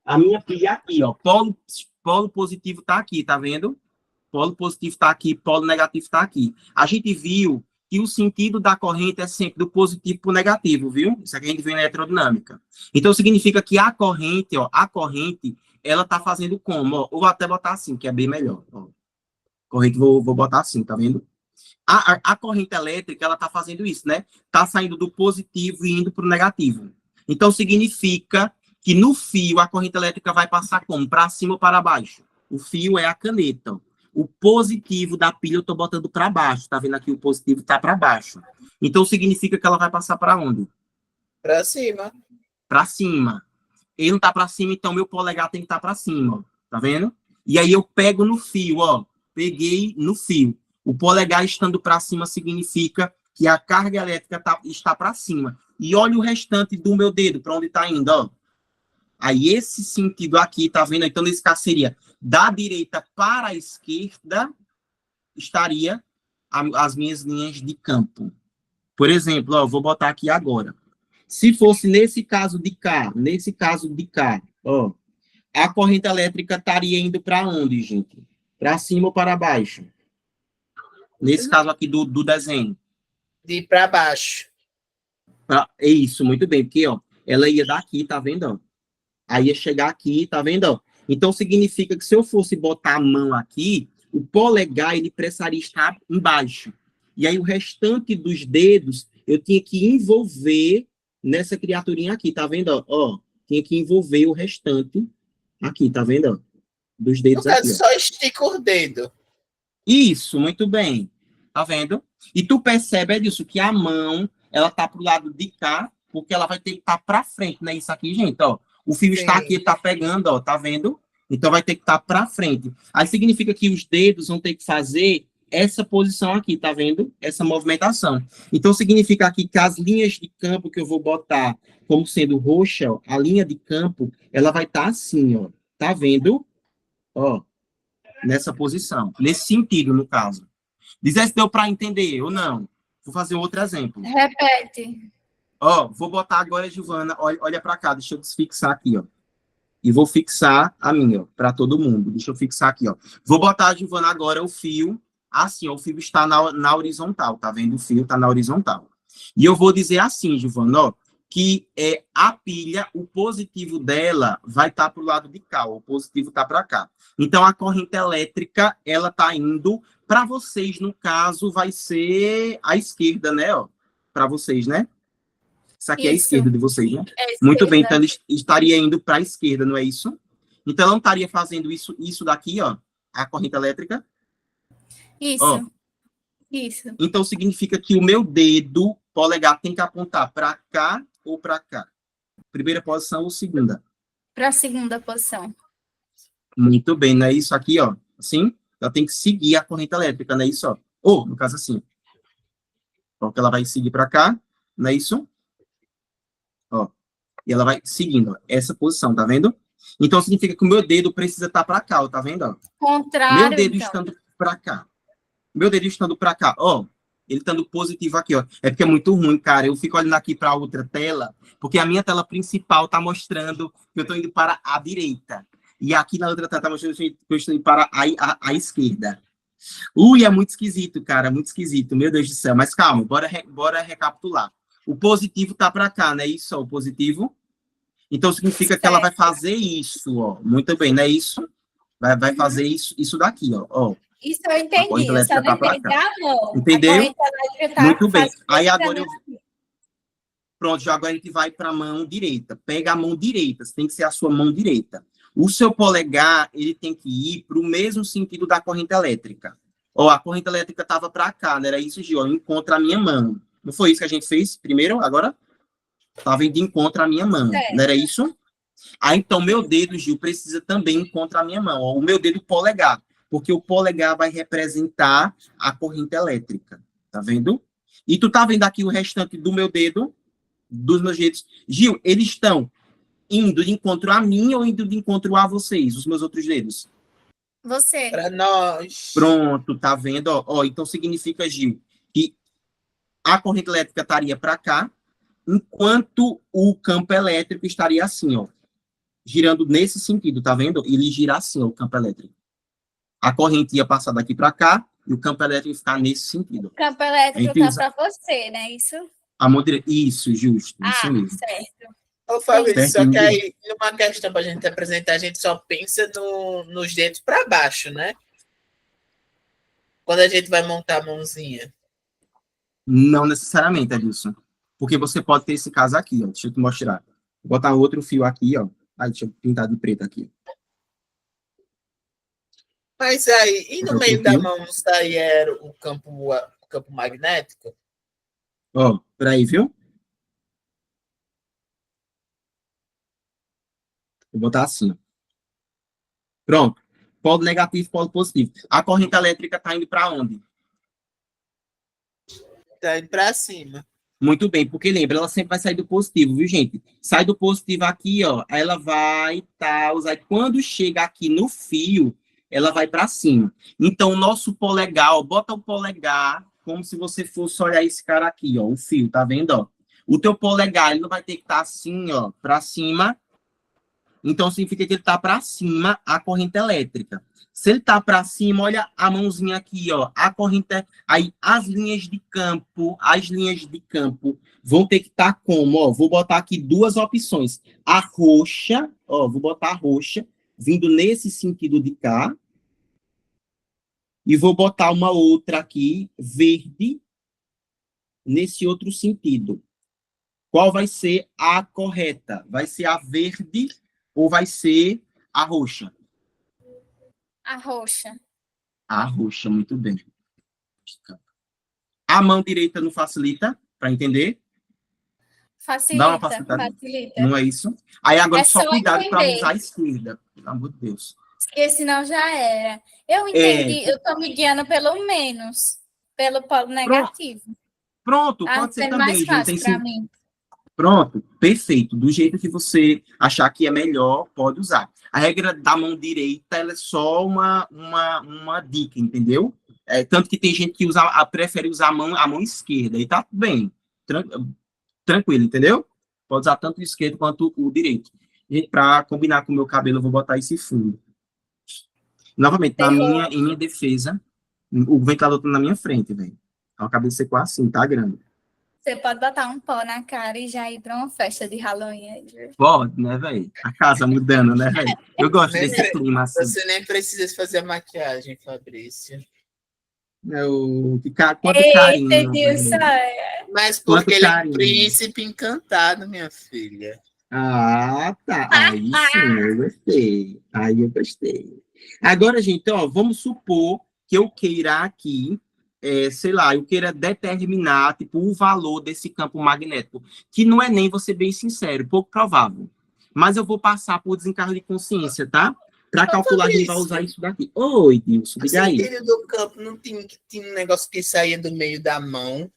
a minha pilha aqui, ó, polo positivo tá aqui, tá vendo? Polo positivo tá aqui, polo negativo tá aqui. A gente viu que o sentido da corrente é sempre do positivo para o negativo, viu? Isso aqui a gente vê na eletrodinâmica. Então, significa que a corrente, ela tá fazendo como? Ó, eu vou até botar assim, que é bem melhor. Ó. Corrente, vou botar assim, tá vendo? A corrente elétrica, ela tá fazendo isso, né? Tá saindo do positivo e indo para o negativo. Então, significa que no fio, a corrente elétrica vai passar como? Para cima ou para baixo? O fio é a caneta. O positivo da pilha eu tô botando para baixo. Tá vendo aqui? O positivo tá para baixo. Então, significa que ela vai passar para onde? Para cima. Para cima. Ele não tá para cima, então meu polegar tem que estar para cima, ó. Tá vendo? E aí eu pego no fio, ó. Peguei no fio. O polegar estando para cima significa que a carga elétrica está para cima. E olha o restante do meu dedo, para onde está indo, ó. Aí esse sentido aqui, tá vendo? Então, nesse caso seria da direita para a esquerda, estaria as minhas linhas de campo. Por exemplo, ó, vou botar aqui agora. Se fosse nesse caso de cá, ó, a corrente elétrica estaria indo para onde, gente? Para cima ou para baixo? Nesse caso aqui do desenho. De para baixo. É isso, muito bem, porque ó, ela ia daqui, tá vendo? Ó? Aí ia chegar aqui, tá vendo? Ó? Então significa que se eu fosse botar a mão aqui, o polegar ele precisaria estar embaixo. E aí o restante dos dedos eu tinha que envolver nessa criaturinha aqui, tá vendo? Ó, tinha que envolver o restante aqui, tá vendo? Ó? Dos dedos aqui. Só estica o dedo. Isso, muito bem. Tá vendo? E tu percebe, Edilson, que a mão, ela tá pro lado de cá, porque ela vai ter que estar para frente, né? Isso aqui, gente, ó. O fio está aqui, tá pegando, ó, tá vendo? Então vai ter que estar para frente. Aí significa que os dedos vão ter que fazer essa posição aqui, tá vendo? Essa movimentação. Então significa aqui que as linhas de campo que eu vou botar como sendo roxa, ó, a linha de campo, ela vai estar assim, ó. Tá vendo? Ó, nessa posição. Nesse sentido, no caso. Diz se deu para entender ou não. Vou fazer outro exemplo. Repete. Ó, vou botar agora, Giovana, olha para cá, deixa eu desfixar aqui, ó. E vou fixar a minha, ó, para todo mundo. Deixa eu fixar aqui, ó. Vou botar, Giovana, agora o fio, assim, ó, o fio está na horizontal, tá vendo? O fio está na horizontal. E eu vou dizer assim, Giovana, ó, que a pilha, o positivo dela vai estar para o lado de cá, o positivo está para cá. Então, a corrente elétrica, ela está indo para vocês, no caso, vai ser a esquerda, né? Para vocês, né? Isso aqui é a Isso. esquerda de vocês, né? É Muito bem, esquerda. então ele estaria indo para a esquerda, não é isso? Então, ela não estaria fazendo isso daqui, ó, a corrente elétrica. Isso. Ó. Isso. Então, significa que o meu dedo polegar tem que apontar para cá ou para cá? Primeira posição ou segunda? Para a segunda posição. Muito bem, não é isso aqui, ó? Assim, ela tem que seguir a corrente elétrica, não é isso, ó? Ou, no caso, assim. Porque ela vai seguir para cá, não é isso? Ó. E ela vai seguindo, ó, essa posição, tá vendo? Então, significa que o meu dedo precisa estar para cá, ó, tá vendo? Ó? Contrário, Meu dedo então. estando para cá. Meu dedo estando para cá, ó. Ele estando positivo aqui, ó. É porque é muito ruim, cara. Eu fico olhando aqui para outra tela, porque a minha tela principal tá mostrando que eu estou indo para a direita. E aqui na outra tela tá mostrando que eu estou indo para a esquerda. É muito esquisito, cara. Muito esquisito. Meu Deus do céu. Mas calma, bora recapitular. O positivo tá para cá, né? Isso, ó, o positivo. Então, significa que ela vai fazer isso, ó. Muito bem, não é isso? Vai fazer isso daqui, ó. Isso eu entendi. corrente Eu só elétrica não tá pra entendi a mão. Entendeu? A corrente elétrica tá Muito bem. fazendo Aí pra agora mim. Pronto, já agora a gente vai para a mão direita. Pega a mão direita, tem que ser a sua mão direita. O seu polegar, ele tem que ir para o mesmo sentido da corrente elétrica. Ó, a corrente elétrica estava para cá, não era isso, Gil? Ó, encontra a minha mão. Não foi isso que a gente fez primeiro? Agora? Estava indo de encontro à minha mão. Certo. Não era isso? Ah, então meu dedo, Gil, precisa também encontrar a minha mão. Ó, o meu dedo polegar. Porque o polegar vai representar a corrente elétrica. Tá vendo? E tu tá vendo aqui o restante do meu dedo? Dos meus dedos. Gil, eles estão indo de encontro a mim ou indo de encontro a vocês, os meus outros dedos? Você. Para nós. Pronto, tá vendo? Ó, então significa, Gil, que a corrente elétrica estaria para cá, enquanto o campo elétrico estaria assim, ó, girando nesse sentido, tá vendo? Ele gira assim, ó, o campo elétrico. A corrente ia passar daqui para cá e o campo elétrico ia ficar nesse sentido. O campo elétrico Entre tá os- para você, né? Isso? A mão direita. Isso, justo, isso Ah, mesmo. certo. Ô, Fabrício, só Certo, que aí, numa questão para a gente apresentar, a gente só pensa nos dedos para baixo, né? Quando a gente vai montar a mãozinha. Não necessariamente, Edilson. Porque você pode ter esse caso aqui, ó. Deixa eu te mostrar. Vou botar outro fio aqui, ó. Aí, deixa eu pintar de preto aqui. Mas aí, e no Outro meio da fio. mão não saía o campo magnético? Ó, peraí, viu? Vou botar assim, ó. Pronto. Polo negativo, polo positivo. A corrente elétrica tá indo para onde? Tá indo para cima. Muito bem, porque lembra, ela sempre vai sair do positivo, viu, gente? Sai do positivo aqui, ó, aí ela vai usar. Quando chega aqui no fio, ela vai para cima. Então, o nosso polegar, ó, bota o polegar como se você fosse olhar esse cara aqui, ó, o fio, tá vendo, ó? O teu polegar, ele não vai ter que estar assim, ó, para cima. Então, significa que ele tá para cima a corrente elétrica. Se ele tá para cima, olha a mãozinha aqui, ó, a corrente, aí as linhas de campo vão ter que estar como, ó, vou botar aqui duas opções. A roxa, ó, vou botar a roxa, vindo nesse sentido de cá, e vou botar uma outra aqui, verde, nesse outro sentido. Qual vai ser a correta? Vai ser a verde ou vai ser a roxa? A roxa. A roxa, muito bem. A mão direita não facilita, para entender? Dá uma Facilita, facilitada. facilita. Não é isso? Aí agora É só só cuidado para entender. usar a esquerda. Pelo amor de Deus. Porque senão já era. Eu entendi, eu tô me guiando pelo menos, pelo polo negativo. Pronto, Ah, pode ser é também, mais Gil. fácil Tem para sim. mim. Pronto, perfeito. Do jeito que você achar que é melhor, pode usar. A regra da mão direita ela é só uma dica, entendeu? Tanto que tem gente que prefere usar a mão esquerda, e tá bem. Tranquilo, entendeu? Pode usar tanto o esquerdo quanto o direito. E para combinar com o meu cabelo, eu vou botar esse fundo. Novamente, em minha defesa, o ventilador tá na minha frente, velho. Então, a cabeça secou assim, tá grande. Você pode botar um pó na cara e já ir pra uma festa de Halloween. Pode, né, velho? A casa mudando, né, velho? Eu gosto desse clima, assim. Você nem precisa fazer a maquiagem, Fabrício. Quanto Eita, carinho. Dilson. Mas Quanto porque ele é um carinho. príncipe encantado, minha filha. Ah, tá. Aí sim, eu gostei. Aí eu gostei. Agora, gente, ó, vamos supor que eu queira aqui, sei lá, eu queira determinar, tipo, o valor desse campo magnético, que não é nem, vou ser bem sincero, pouco provável. Mas eu vou passar por desencargo de consciência, tá? Para calcular, a gente vai usar isso daqui. Oi, Dilson, Você diga aí. entendeu do campo, não tinha um negócio que saía do meio da mão.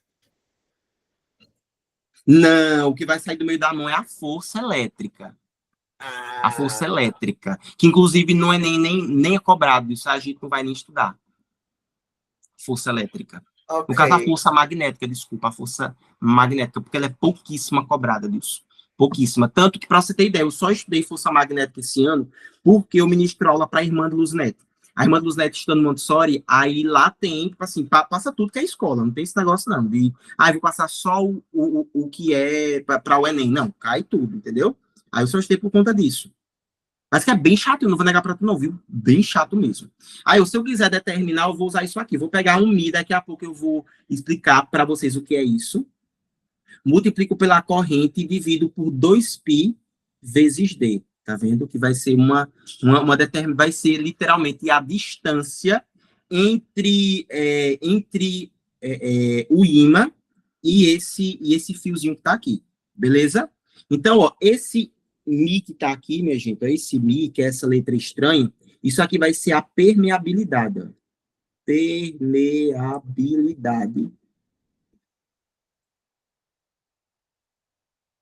Não, o que vai sair do meio da mão é a força elétrica. A força elétrica, que inclusive não é nem é cobrado, isso a gente não vai nem estudar. Força elétrica. Okay. No caso, a força magnética, desculpa, a força magnética, porque ela é pouquíssima cobrada disso. Pouquíssima. Tanto que, para você ter ideia, eu só estudei força magnética esse ano porque eu ministro aula para a irmã de Luz Neto. A irmã de Luz Neto estudando Montessori, aí lá tem, tipo assim, passa tudo que é escola, não tem esse negócio não, de, vou passar só o que é para o Enem. Não, cai tudo, entendeu? Aí eu só estudei por conta disso. Mas que é bem chato, eu não vou negar pra tu não, viu? Bem chato mesmo. Aí, se eu quiser determinar, eu vou usar isso aqui. Vou pegar um Mi, daqui a pouco eu vou explicar para vocês o que é isso. Multiplico pela corrente e divido por 2π vezes D. Tá vendo? Que vai ser vai ser literalmente a distância entre o ímã e esse fiozinho que tá aqui. Beleza? Então, ó, esse Mi que está aqui, minha gente, esse Mi, que é essa letra estranha, isso aqui vai ser a permeabilidade. Ó. Permeabilidade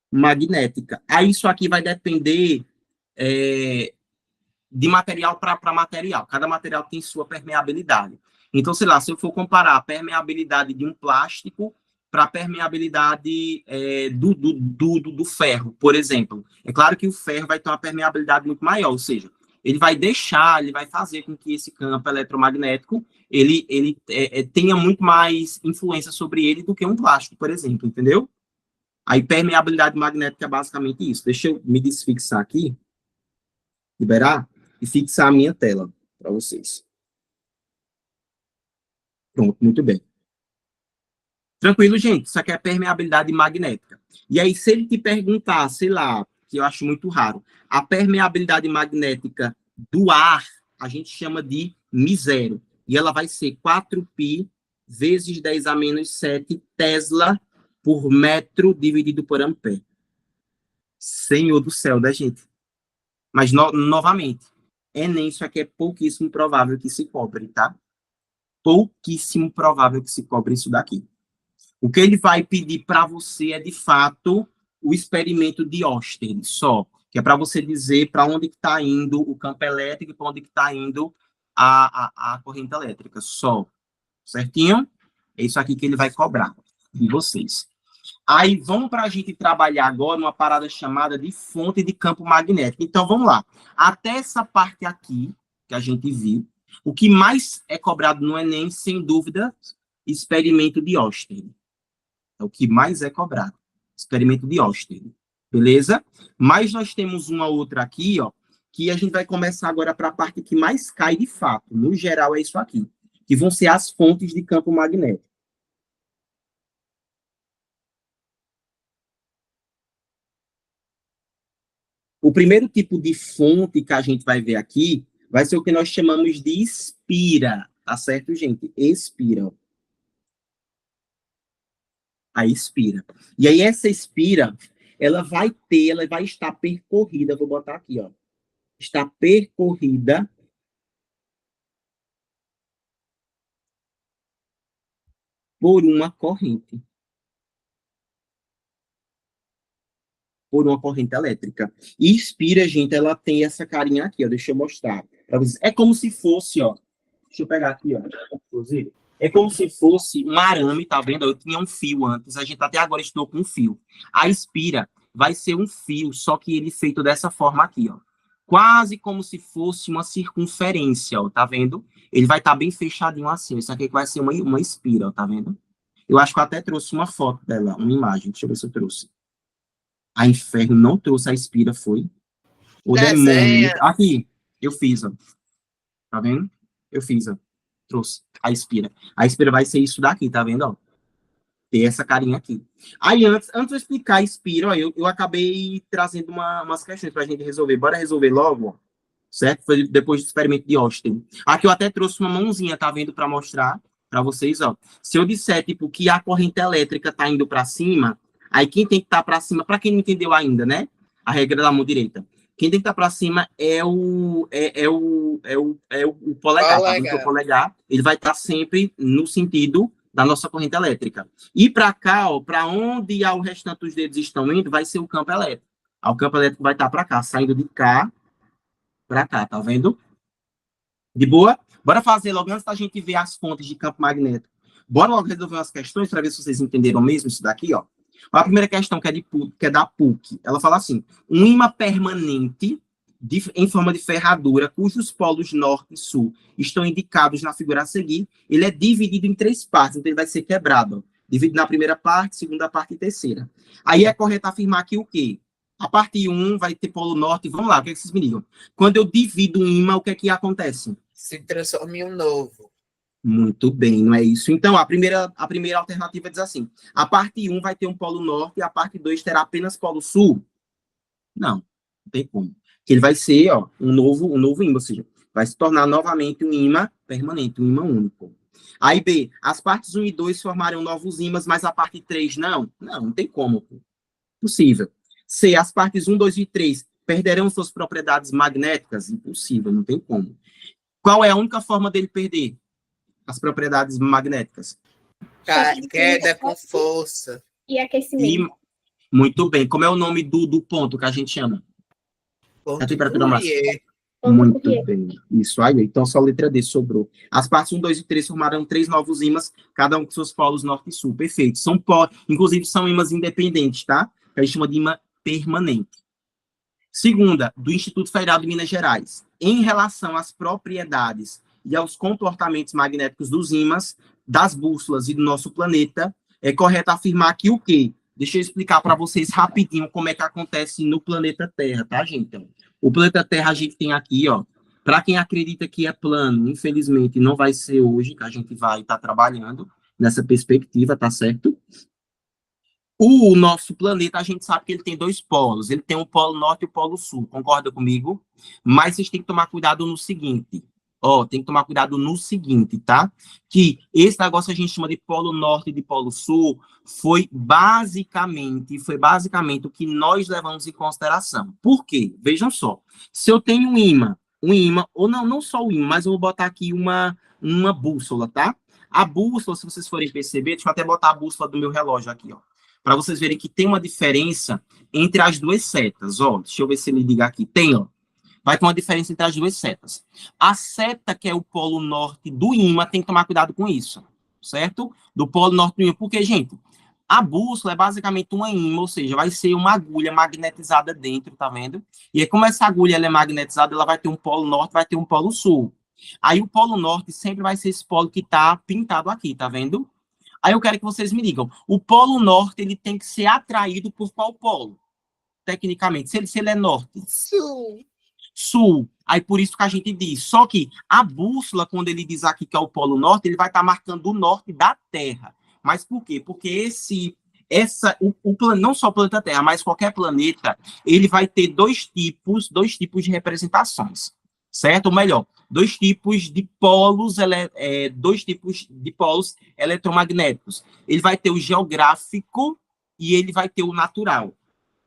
magnética. Aí isso aqui vai depender de material para material. Cada material tem sua permeabilidade. Então, sei lá, se eu for comparar a permeabilidade de um plástico para a permeabilidade do ferro, por exemplo. É claro que o ferro vai ter uma permeabilidade muito maior, ou seja, ele vai fazer com que esse campo eletromagnético ele tenha muito mais influência sobre ele do que um plástico, por exemplo, entendeu? A permeabilidade magnética é basicamente isso. Deixa eu me desfixar aqui, liberar, e fixar a minha tela para vocês. Pronto, muito bem. Tranquilo, gente? Isso aqui é permeabilidade magnética. E aí, se ele te perguntar, sei lá, que eu acho muito raro, a permeabilidade magnética do ar, a gente chama de μ0. E ela vai ser 4π vezes 10 a menos 7 Tesla por metro dividido por ampere. Senhor do céu, né, gente? Mas, novamente, Enem, isso aqui é pouquíssimo provável que se cobre, tá? Pouquíssimo provável que se cobre isso daqui. O que ele vai pedir para você é, de fato, o experimento de Osten, só. Que é para você dizer para onde está indo o campo elétrico e para onde está indo a corrente elétrica, só. Certinho? É isso aqui que ele vai cobrar de vocês. Aí, vamos para a gente trabalhar agora uma parada chamada de fonte de campo magnético. Então, vamos lá. Até essa parte aqui, que a gente viu, o que mais é cobrado no Enem, sem dúvida, experimento de Osten. É o que mais é cobrado. Experimento de Osten. Beleza? Mas nós temos uma outra aqui, ó, que a gente vai começar agora para a parte que mais cai de fato. No geral, é isso aqui. Que vão ser as fontes de campo magnético. O primeiro tipo de fonte que a gente vai ver aqui vai ser o que nós chamamos de espira. Tá certo, gente? Espira. A espira. E aí, essa espira, ela vai estar percorrida, vou botar aqui, ó. Está percorrida por uma corrente. Por uma corrente elétrica. E espira, gente, ela tem essa carinha aqui, ó. Deixa eu mostrar para vocês. É como se fosse, ó. Deixa eu pegar aqui, ó. Inclusive. É como se fosse um arame, tá vendo? Eu tinha um fio antes, a gente até agora estou com um fio. A espira vai ser um fio, só que ele feito dessa forma aqui, ó. Quase como se fosse uma circunferência, ó, tá vendo? Ele vai estar bem fechadinho assim. Isso aqui vai ser uma espira, ó, tá vendo? Eu acho que eu até trouxe uma foto dela, uma imagem. Deixa eu ver se eu trouxe. A Inferno não trouxe a Espira, foi? O Demônio. Desenha. Aqui, eu fiz, ó. Tá vendo? Eu fiz, ó. Trouxe a Espira. A Espira vai ser isso daqui, tá vendo, ó? Ter essa carinha aqui. Aí, antes de eu explicar a Espira, ó, eu acabei trazendo umas questões pra gente resolver. Bora resolver logo, ó. Certo? Foi depois do experimento de Austin. Aqui eu até trouxe uma mãozinha, tá vendo, para mostrar para vocês, ó. Se eu disser, tipo, que a corrente elétrica tá indo para cima, aí quem tem que estar para cima, para quem não entendeu ainda, né? A regra da mão direita. Quem tem que estar para cima é o polegar, tá vendo? O polegar, ele vai estar sempre no sentido da nossa corrente elétrica. E para cá, ó, para onde o restante dos dedos estão indo, vai ser o campo elétrico. O campo elétrico vai estar para cá, saindo de cá para cá, tá vendo? De boa? Bora fazer logo antes da gente ver as fontes de campo magnético. Bora logo resolver umas questões para ver se vocês entenderam mesmo isso daqui, ó. A primeira questão que é da PUC, ela fala assim: um ímã permanente em forma de ferradura, cujos polos norte e sul estão indicados na figura a seguir, ele é dividido em 3 partes, então ele vai ser quebrado, ó. Dividido na primeira parte, segunda parte e terceira. Aí é correto afirmar aqui o quê? A parte 1 vai ter polo norte. Vamos lá, o que é que vocês me digam? Quando eu divido um ímã, o que é que acontece? Se transforma em um novo. Muito bem, não é isso? Então, a primeira alternativa diz assim: a parte 1 vai ter um polo norte e a parte 2 terá apenas polo sul? Não, não tem como. Que ele vai ser, ó, um novo ímã, ou seja, vai se tornar novamente um ímã permanente, um ímã único. Aí, B, as partes 1 e 2 formarão novos ímãs, mas a parte 3 não? Não tem como. Possível. C, as partes 1, 2 e 3 perderão suas propriedades magnéticas? Impossível, não tem como. Qual é a única forma dele perder as propriedades magnéticas? Queda com força. E aquecimento. Muito bem. Como é o nome do ponto que a gente chama? Ponto A temperatura máxima. Ponto Muito Fourier. bem. Isso aí. Então, só a letra D sobrou. As partes 1, 2 e 3 formarão 3 novos ímãs, cada um com seus polos norte e sul. Perfeito. Inclusive, são ímãs independentes, tá? Que a gente chama de ímã permanente. Segunda, do Instituto Federal de Minas Gerais. Em relação às propriedades e aos comportamentos magnéticos dos ímãs, das bússolas e do nosso planeta, é correto afirmar que o quê? Deixa eu explicar para vocês rapidinho como é que acontece no planeta Terra, tá, gente? Então, o planeta Terra a gente tem aqui, ó, para quem acredita que é plano, infelizmente não vai ser hoje que a gente vai estar trabalhando nessa perspectiva, tá certo? O nosso planeta, a gente sabe que ele tem 2 polos. Ele tem o polo norte e o polo sul. Concorda comigo? Mas vocês têm que tomar cuidado no seguinte. Ó, tem que tomar cuidado no seguinte, tá? Que esse negócio a gente chama de polo norte e de polo sul foi basicamente o que nós levamos em consideração. Por quê? Vejam só. Se eu tenho um ímã, ou não só o ímã, mas eu vou botar aqui uma bússola, tá? A bússola, se vocês forem perceber, deixa eu até botar a bússola do meu relógio aqui, ó, para vocês verem que tem uma diferença entre as 2 setas, ó. Deixa eu ver se ele liga aqui. Tem, ó. Vai ter uma diferença entre as 2 setas. A seta, que é o polo norte do ímã, tem que tomar cuidado com isso, certo? Do polo norte do ímã. Porque, gente, a bússola é basicamente uma ímã, ou seja, vai ser uma agulha magnetizada dentro, tá vendo? E aí, como essa agulha ela é magnetizada, ela vai ter um polo norte, vai ter um polo sul. Aí, o polo norte sempre vai ser esse polo que tá pintado aqui, tá vendo? Aí eu quero que vocês me digam, o polo norte, ele tem que ser atraído por qual polo? Tecnicamente, se ele é norte. Sul. Aí por isso que a gente diz. Só que a bússola, quando ele diz aqui que é o polo norte, ele vai estar marcando o norte da Terra. Mas por quê? Porque não só o planeta Terra, mas qualquer planeta, ele vai ter dois tipos de representações. Certo? Ou melhor, dois tipos de polos eletromagnéticos. Ele vai ter o geográfico e ele vai ter o natural.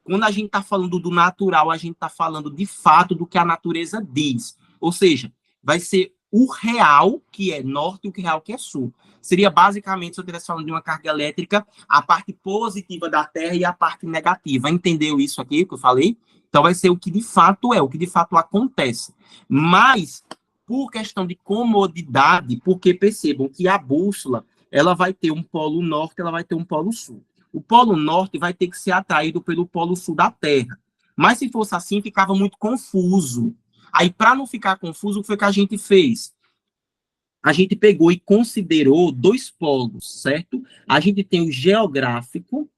Quando a gente está falando do natural, a gente está falando de fato do que a natureza diz. Ou seja, vai ser o real, que é norte, e o real, que é sul. Seria basicamente, se eu estivesse falando de uma carga elétrica, a parte positiva da Terra e a parte negativa. Entendeu isso aqui que eu falei? Então, vai ser o que de fato é, o que de fato acontece. Mas, por questão de comodidade, porque percebam que a bússola, ela vai ter um polo norte, ela vai ter um polo sul. O polo norte vai ter que ser atraído pelo polo sul da Terra. Mas, se fosse assim, ficava muito confuso. Aí, para não ficar confuso, o que foi que a gente fez? a gente pegou e considerou dois polos, certo? A gente tem o geográfico,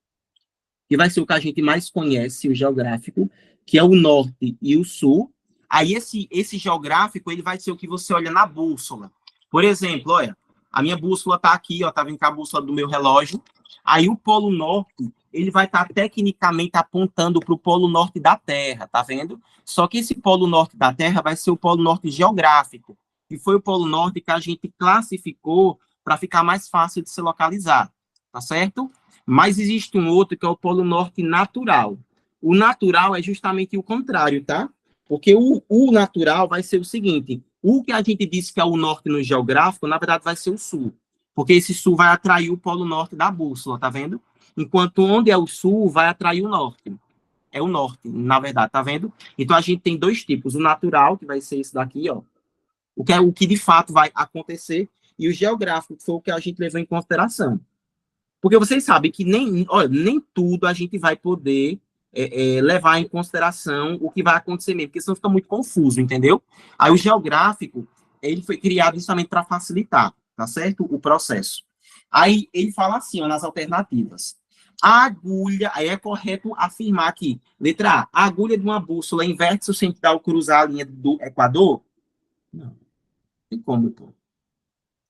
que vai ser o que a gente mais conhece, o geográfico, que é o norte e o sul. Aí esse geográfico, ele vai ser o que você olha na bússola. Por exemplo, olha, a minha bússola está aqui, ó, tá vendo com a bússola do meu relógio. Aí o polo norte, ele vai estar tecnicamente apontando para o polo norte da Terra, tá vendo? Só que esse polo norte da Terra vai ser o polo norte geográfico, que foi o polo norte que a gente classificou para ficar mais fácil de se localizar, tá certo? Mas existe um outro que é o polo norte natural. O natural é justamente o contrário, tá? Porque o natural vai ser o seguinte, o que a gente disse que é o norte no geográfico, na verdade vai ser o sul, porque esse sul vai atrair o polo norte da bússola, tá vendo? Enquanto onde é o sul, vai atrair o norte. É o norte, na verdade, tá vendo? Então a gente tem dois tipos, o natural, que vai ser esse daqui, ó, o que é o que de fato vai acontecer, e o geográfico, que foi o que a gente levou em consideração. Porque vocês sabem que nem tudo a gente vai poder levar em consideração o que vai acontecer mesmo, porque senão fica muito confuso, entendeu? Aí o geográfico, ele foi criado justamente para facilitar, tá certo? O processo. Aí ele fala assim, ó, nas alternativas. A agulha, aí é correto afirmar aqui, letra A agulha de uma bússola inverte-se o sentido ao cruzar a linha do Equador? Não. Tem como, pô.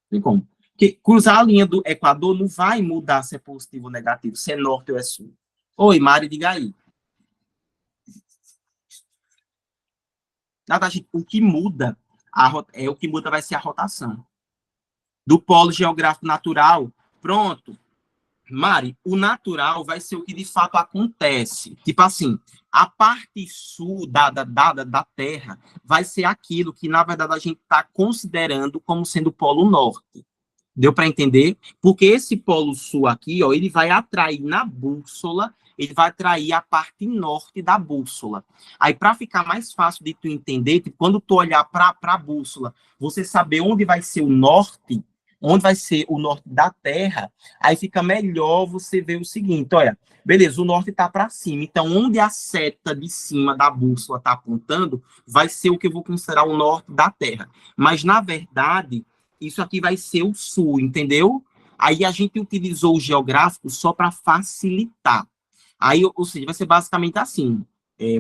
Tem como. Porque cruzar a linha do Equador não vai mudar se é positivo ou negativo, se é norte ou é sul. Oi, Mari, diga aí. Nada, o que muda o que muda vai ser a rotação. Do polo geográfico natural, pronto. Mari, o natural vai ser o que de fato acontece. Tipo assim, a parte sul da Terra vai ser aquilo que, na verdade, a gente está considerando como sendo o polo norte. Deu para entender? Porque esse polo sul aqui, ó, ele vai atrair na bússola, ele vai atrair a parte norte da bússola. Aí, para ficar mais fácil de tu entender, tipo, quando tu olhar para a bússola, você saber onde vai ser o norte da Terra, aí fica melhor você ver o seguinte, olha, beleza, o norte está para cima, então onde a seta de cima da bússola está apontando, vai ser o que eu vou considerar o norte da Terra. Mas, na verdade, isso aqui vai ser o sul, entendeu? Aí a gente utilizou o geográfico só para facilitar. Aí, ou seja, vai ser basicamente assim,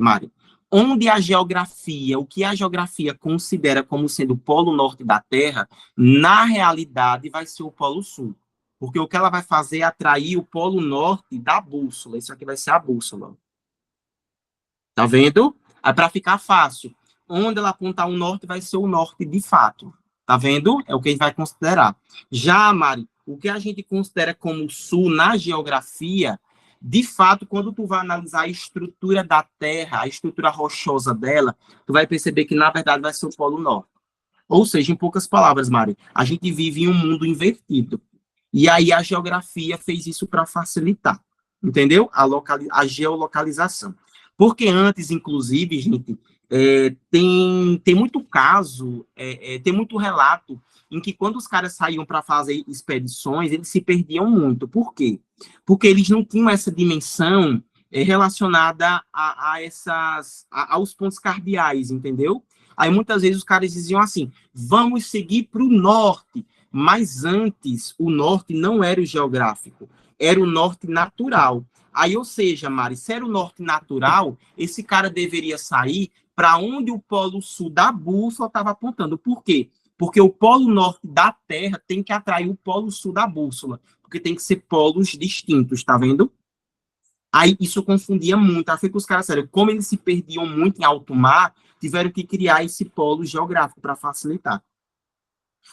Mário. Onde a geografia, o que a geografia considera como sendo o polo norte da Terra, na realidade vai ser o polo sul. Porque o que ela vai fazer é atrair o polo norte da bússola. Isso aqui vai ser a bússola. Tá vendo? Aí, para ficar fácil, onde ela apontar o norte, vai ser o norte de fato. Tá vendo? É o que a gente vai considerar. Já, Mari, o que a gente considera como sul na geografia, de fato, quando tu vai analisar a estrutura da Terra, a estrutura rochosa dela, tu vai perceber que, na verdade, vai ser o Polo Norte. Ou seja, em poucas palavras, Mari, a gente vive em um mundo invertido. E aí a geografia fez isso para facilitar, entendeu? A geolocalização. Porque antes, inclusive, gente, tem muito caso, tem muito relato em que quando os caras saíam para fazer expedições, eles se perdiam muito. Por quê? Porque eles não tinham essa dimensão relacionada aos pontos cardeais, entendeu? Aí muitas vezes os caras diziam assim, vamos seguir para o norte, mas antes o norte não era o geográfico, era o norte natural. Aí, ou seja, Mari, se era o norte natural, esse cara deveria sair para onde o polo sul da bússola estava apontando. Por quê? Porque o polo norte da Terra tem que atrair o polo sul da bússola, porque tem que ser polos distintos, tá vendo? Aí isso confundia muito. Aí foi que os caras, sério, como eles se perdiam muito em alto mar, tiveram que criar esse polo geográfico para facilitar.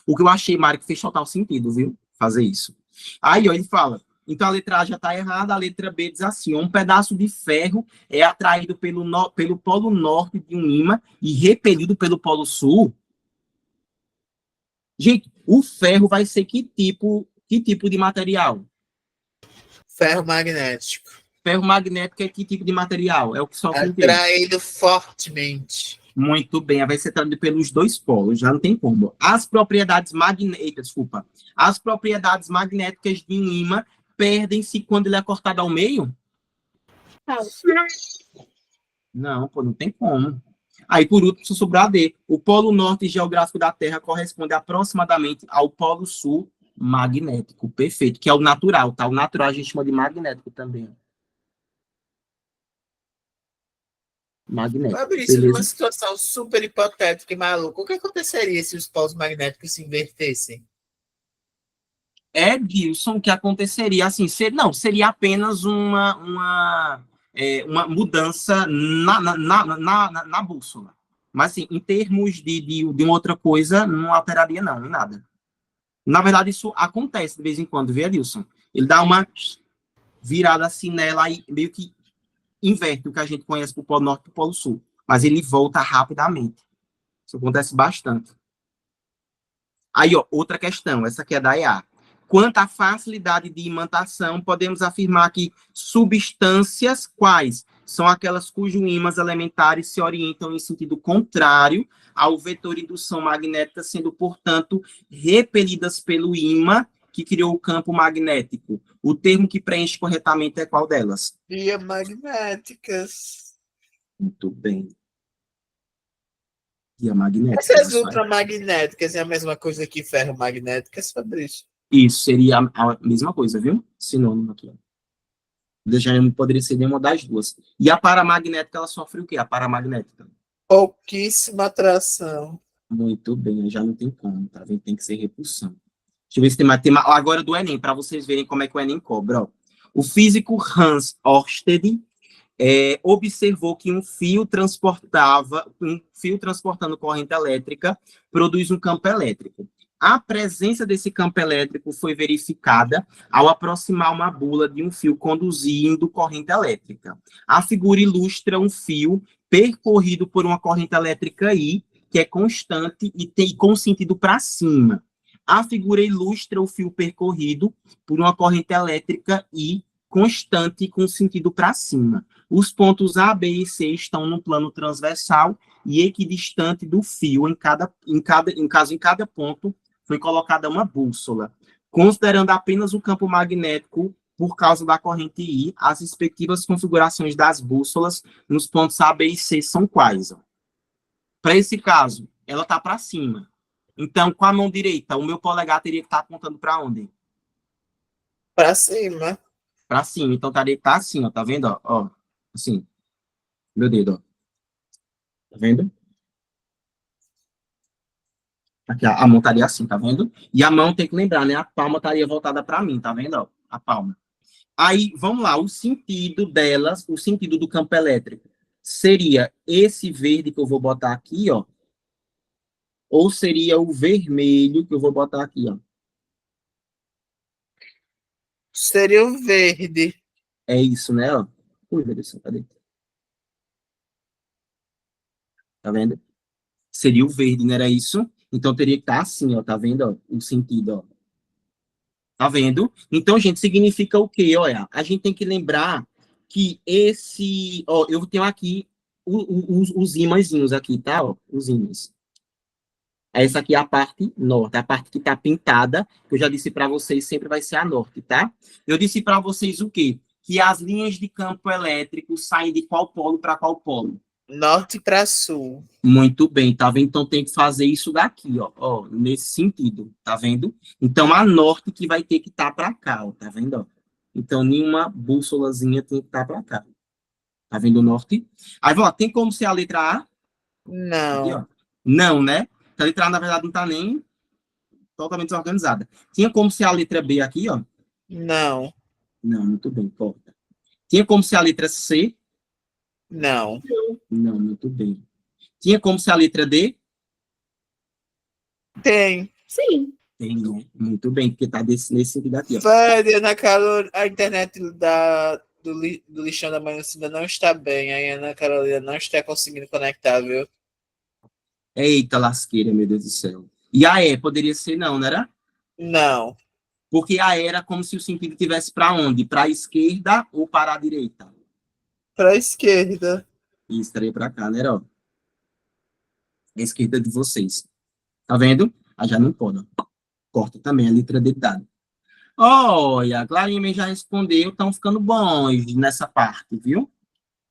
O que eu achei, Mário, que fez total sentido, viu? Fazer isso. Aí, ó, ele fala, então a letra A já está errada, a letra B diz assim, um pedaço de ferro é atraído pelo polo norte de um ímã e repelido pelo polo sul. Gente, o ferro vai ser que tipo de material? Ferro magnético. Ferro magnético é que tipo de material? É o que sofre atraído fortemente. Muito bem, vai ser atraído pelos dois polos, já não tem como. As propriedades magnéticas de um ímã perdem-se quando ele é cortado ao meio? Falso. Não, pô, não tem como. Aí, por último, só sobrou a D. O polo norte geográfico da Terra corresponde aproximadamente ao polo sul magnético. Perfeito, que é o natural, tá? O natural a gente chama de magnético também. Magnético, Fabrício, numa beleza? situação super hipotética e maluca, o que aconteceria se os polos magnéticos se invertessem? Edilson, o que aconteceria? Assim, não, seria apenas uma mudança na bússola. Mas, assim, em termos de uma outra coisa, não alteraria, não, em nada. Na verdade, isso acontece de vez em quando, viu, Edilson? Ele dá uma virada assim nela e meio que inverte o que a gente conhece para o Polo Norte e para o Polo Sul. Mas ele volta rapidamente. Isso acontece bastante. Aí, ó, outra questão, essa aqui é da EA. Quanto à facilidade de imantação, podemos afirmar que substâncias quais são aquelas cujos ímãs elementares se orientam em sentido contrário ao vetor de indução magnética, sendo, portanto, repelidas pelo ímã que criou o campo magnético. O termo que preenche corretamente é qual delas? Diamagnéticas. Muito bem. Diamagnética. Essas ultramagnéticas é a mesma coisa que ferromagnéticas, Fabrício? Isso, seria a mesma coisa, viu? Sinônimo aqui. Já não poderia ser nenhuma das duas. E a paramagnética, ela sofre o quê? A paramagnética? Pouquíssima atração. Muito bem, já não tem como, tá vendo? Tem que ser repulsão. Deixa eu ver se tem mais. Agora do Enem, para vocês verem como é que o Enem cobra. Ó. O físico Hans Ørsted observou que um fio transportando corrente elétrica produz um campo elétrico. A presença desse campo elétrico foi verificada ao aproximar uma bula de um fio conduzindo corrente elétrica. A figura ilustra um fio percorrido por uma corrente elétrica I, que é constante e tem com sentido para cima. A figura ilustra o fio percorrido por uma corrente elétrica I, constante com sentido para cima. Os pontos A, B e C estão no plano transversal e equidistante do fio. Em cada ponto foi colocada uma bússola. Considerando apenas o campo magnético por causa da corrente I, as respectivas configurações das bússolas nos pontos A, B e C são quais? Para esse caso, ela está para cima. Então, com a mão direita, o meu polegar teria que estar apontando para onde? Para cima. Para cima. Então, teria que estar assim, ó. Tá vendo? Ó, assim. Meu dedo, ó. Tá vendo? Aqui, a mão estaria assim, tá vendo? E a mão tem que lembrar, né? A palma estaria voltada para mim, tá vendo? Ó, a palma. Aí, vamos lá. O sentido delas, o sentido do campo elétrico, seria esse verde que eu vou botar aqui, ó. Ou seria o vermelho que eu vou botar aqui, ó. Seria o verde. É isso, né? Ó. Ui, meu Deus, cadê? Tá vendo? Seria o verde, não era isso? Então teria que estar assim, ó. Tá vendo? Ó, o sentido, ó. Tá vendo? Então, gente, significa o quê? Olha, a gente tem que lembrar que esse... Ó, eu tenho aqui os ímãzinhos aqui, tá? Ó, os ímãs. Essa aqui é a parte norte, a parte que está pintada, que eu já disse para vocês, sempre vai ser a norte, tá? Eu disse para vocês o quê? Que as linhas de campo elétrico saem de qual polo para qual polo? Norte para sul. Muito bem, tá vendo? Então tem que fazer isso daqui, ó, nesse sentido, tá vendo? Então a norte que vai ter que estar para cá, ó, tá vendo? Ó? Então nenhuma bússolazinha tem que estar para cá. Tá vendo o norte? Aí, ó, tem como ser a letra A? Não. Aqui, ó. Não, né? A letra A, na verdade, não está nem totalmente desorganizada. Tinha como ser a letra B aqui, ó? Não. Não, muito bem, corta. Tinha como ser a letra C? Não. Não, muito bem. Tinha como ser a letra D? Tem. Sim. Tem, né? Muito bem, porque está nesse sentido aqui, ó. Fred, a internet do lixão da Manhucina não está bem. A Ana Carolina não está conseguindo conectar, viu? Eita, lasqueira, meu Deus do céu. E a E poderia ser não, não era? Não. Porque a E era como se o sentido tivesse para onde? Para a esquerda ou para a direita? Para a esquerda. Isso, estaria para cá, né? Ó. A esquerda de vocês. Tá vendo? Ah, já não pode, ó. Corta também a letra D dada. Olha, a Clarinha já respondeu, estão ficando bons nessa parte, viu?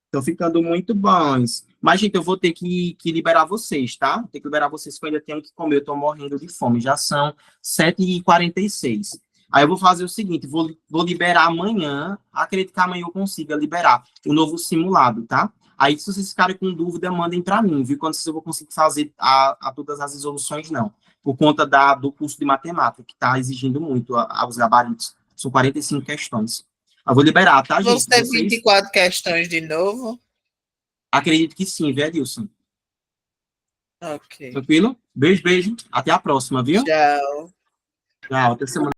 Estão ficando muito bons. Mas, gente, eu vou ter que liberar vocês, tá? Tem que liberar vocês, que eu ainda tenho que comer, eu tô morrendo de fome. Já são 7h46. Aí eu vou fazer o seguinte, vou liberar amanhã, acredito que amanhã eu consiga liberar o novo simulado, tá? Aí, se vocês ficarem com dúvida, mandem para mim, viu? Quando eu vou conseguir fazer a todas as resoluções, não. Por conta do curso de matemática, que está exigindo muito os gabaritos. São 45 questões. Eu vou liberar, tá, gente? Vamos ter 24 questões de novo? Acredito que sim, viu, Edilson? Ok. Tranquilo? Beijo, beijo. Até a próxima, viu? Tchau. Tchau, até semana.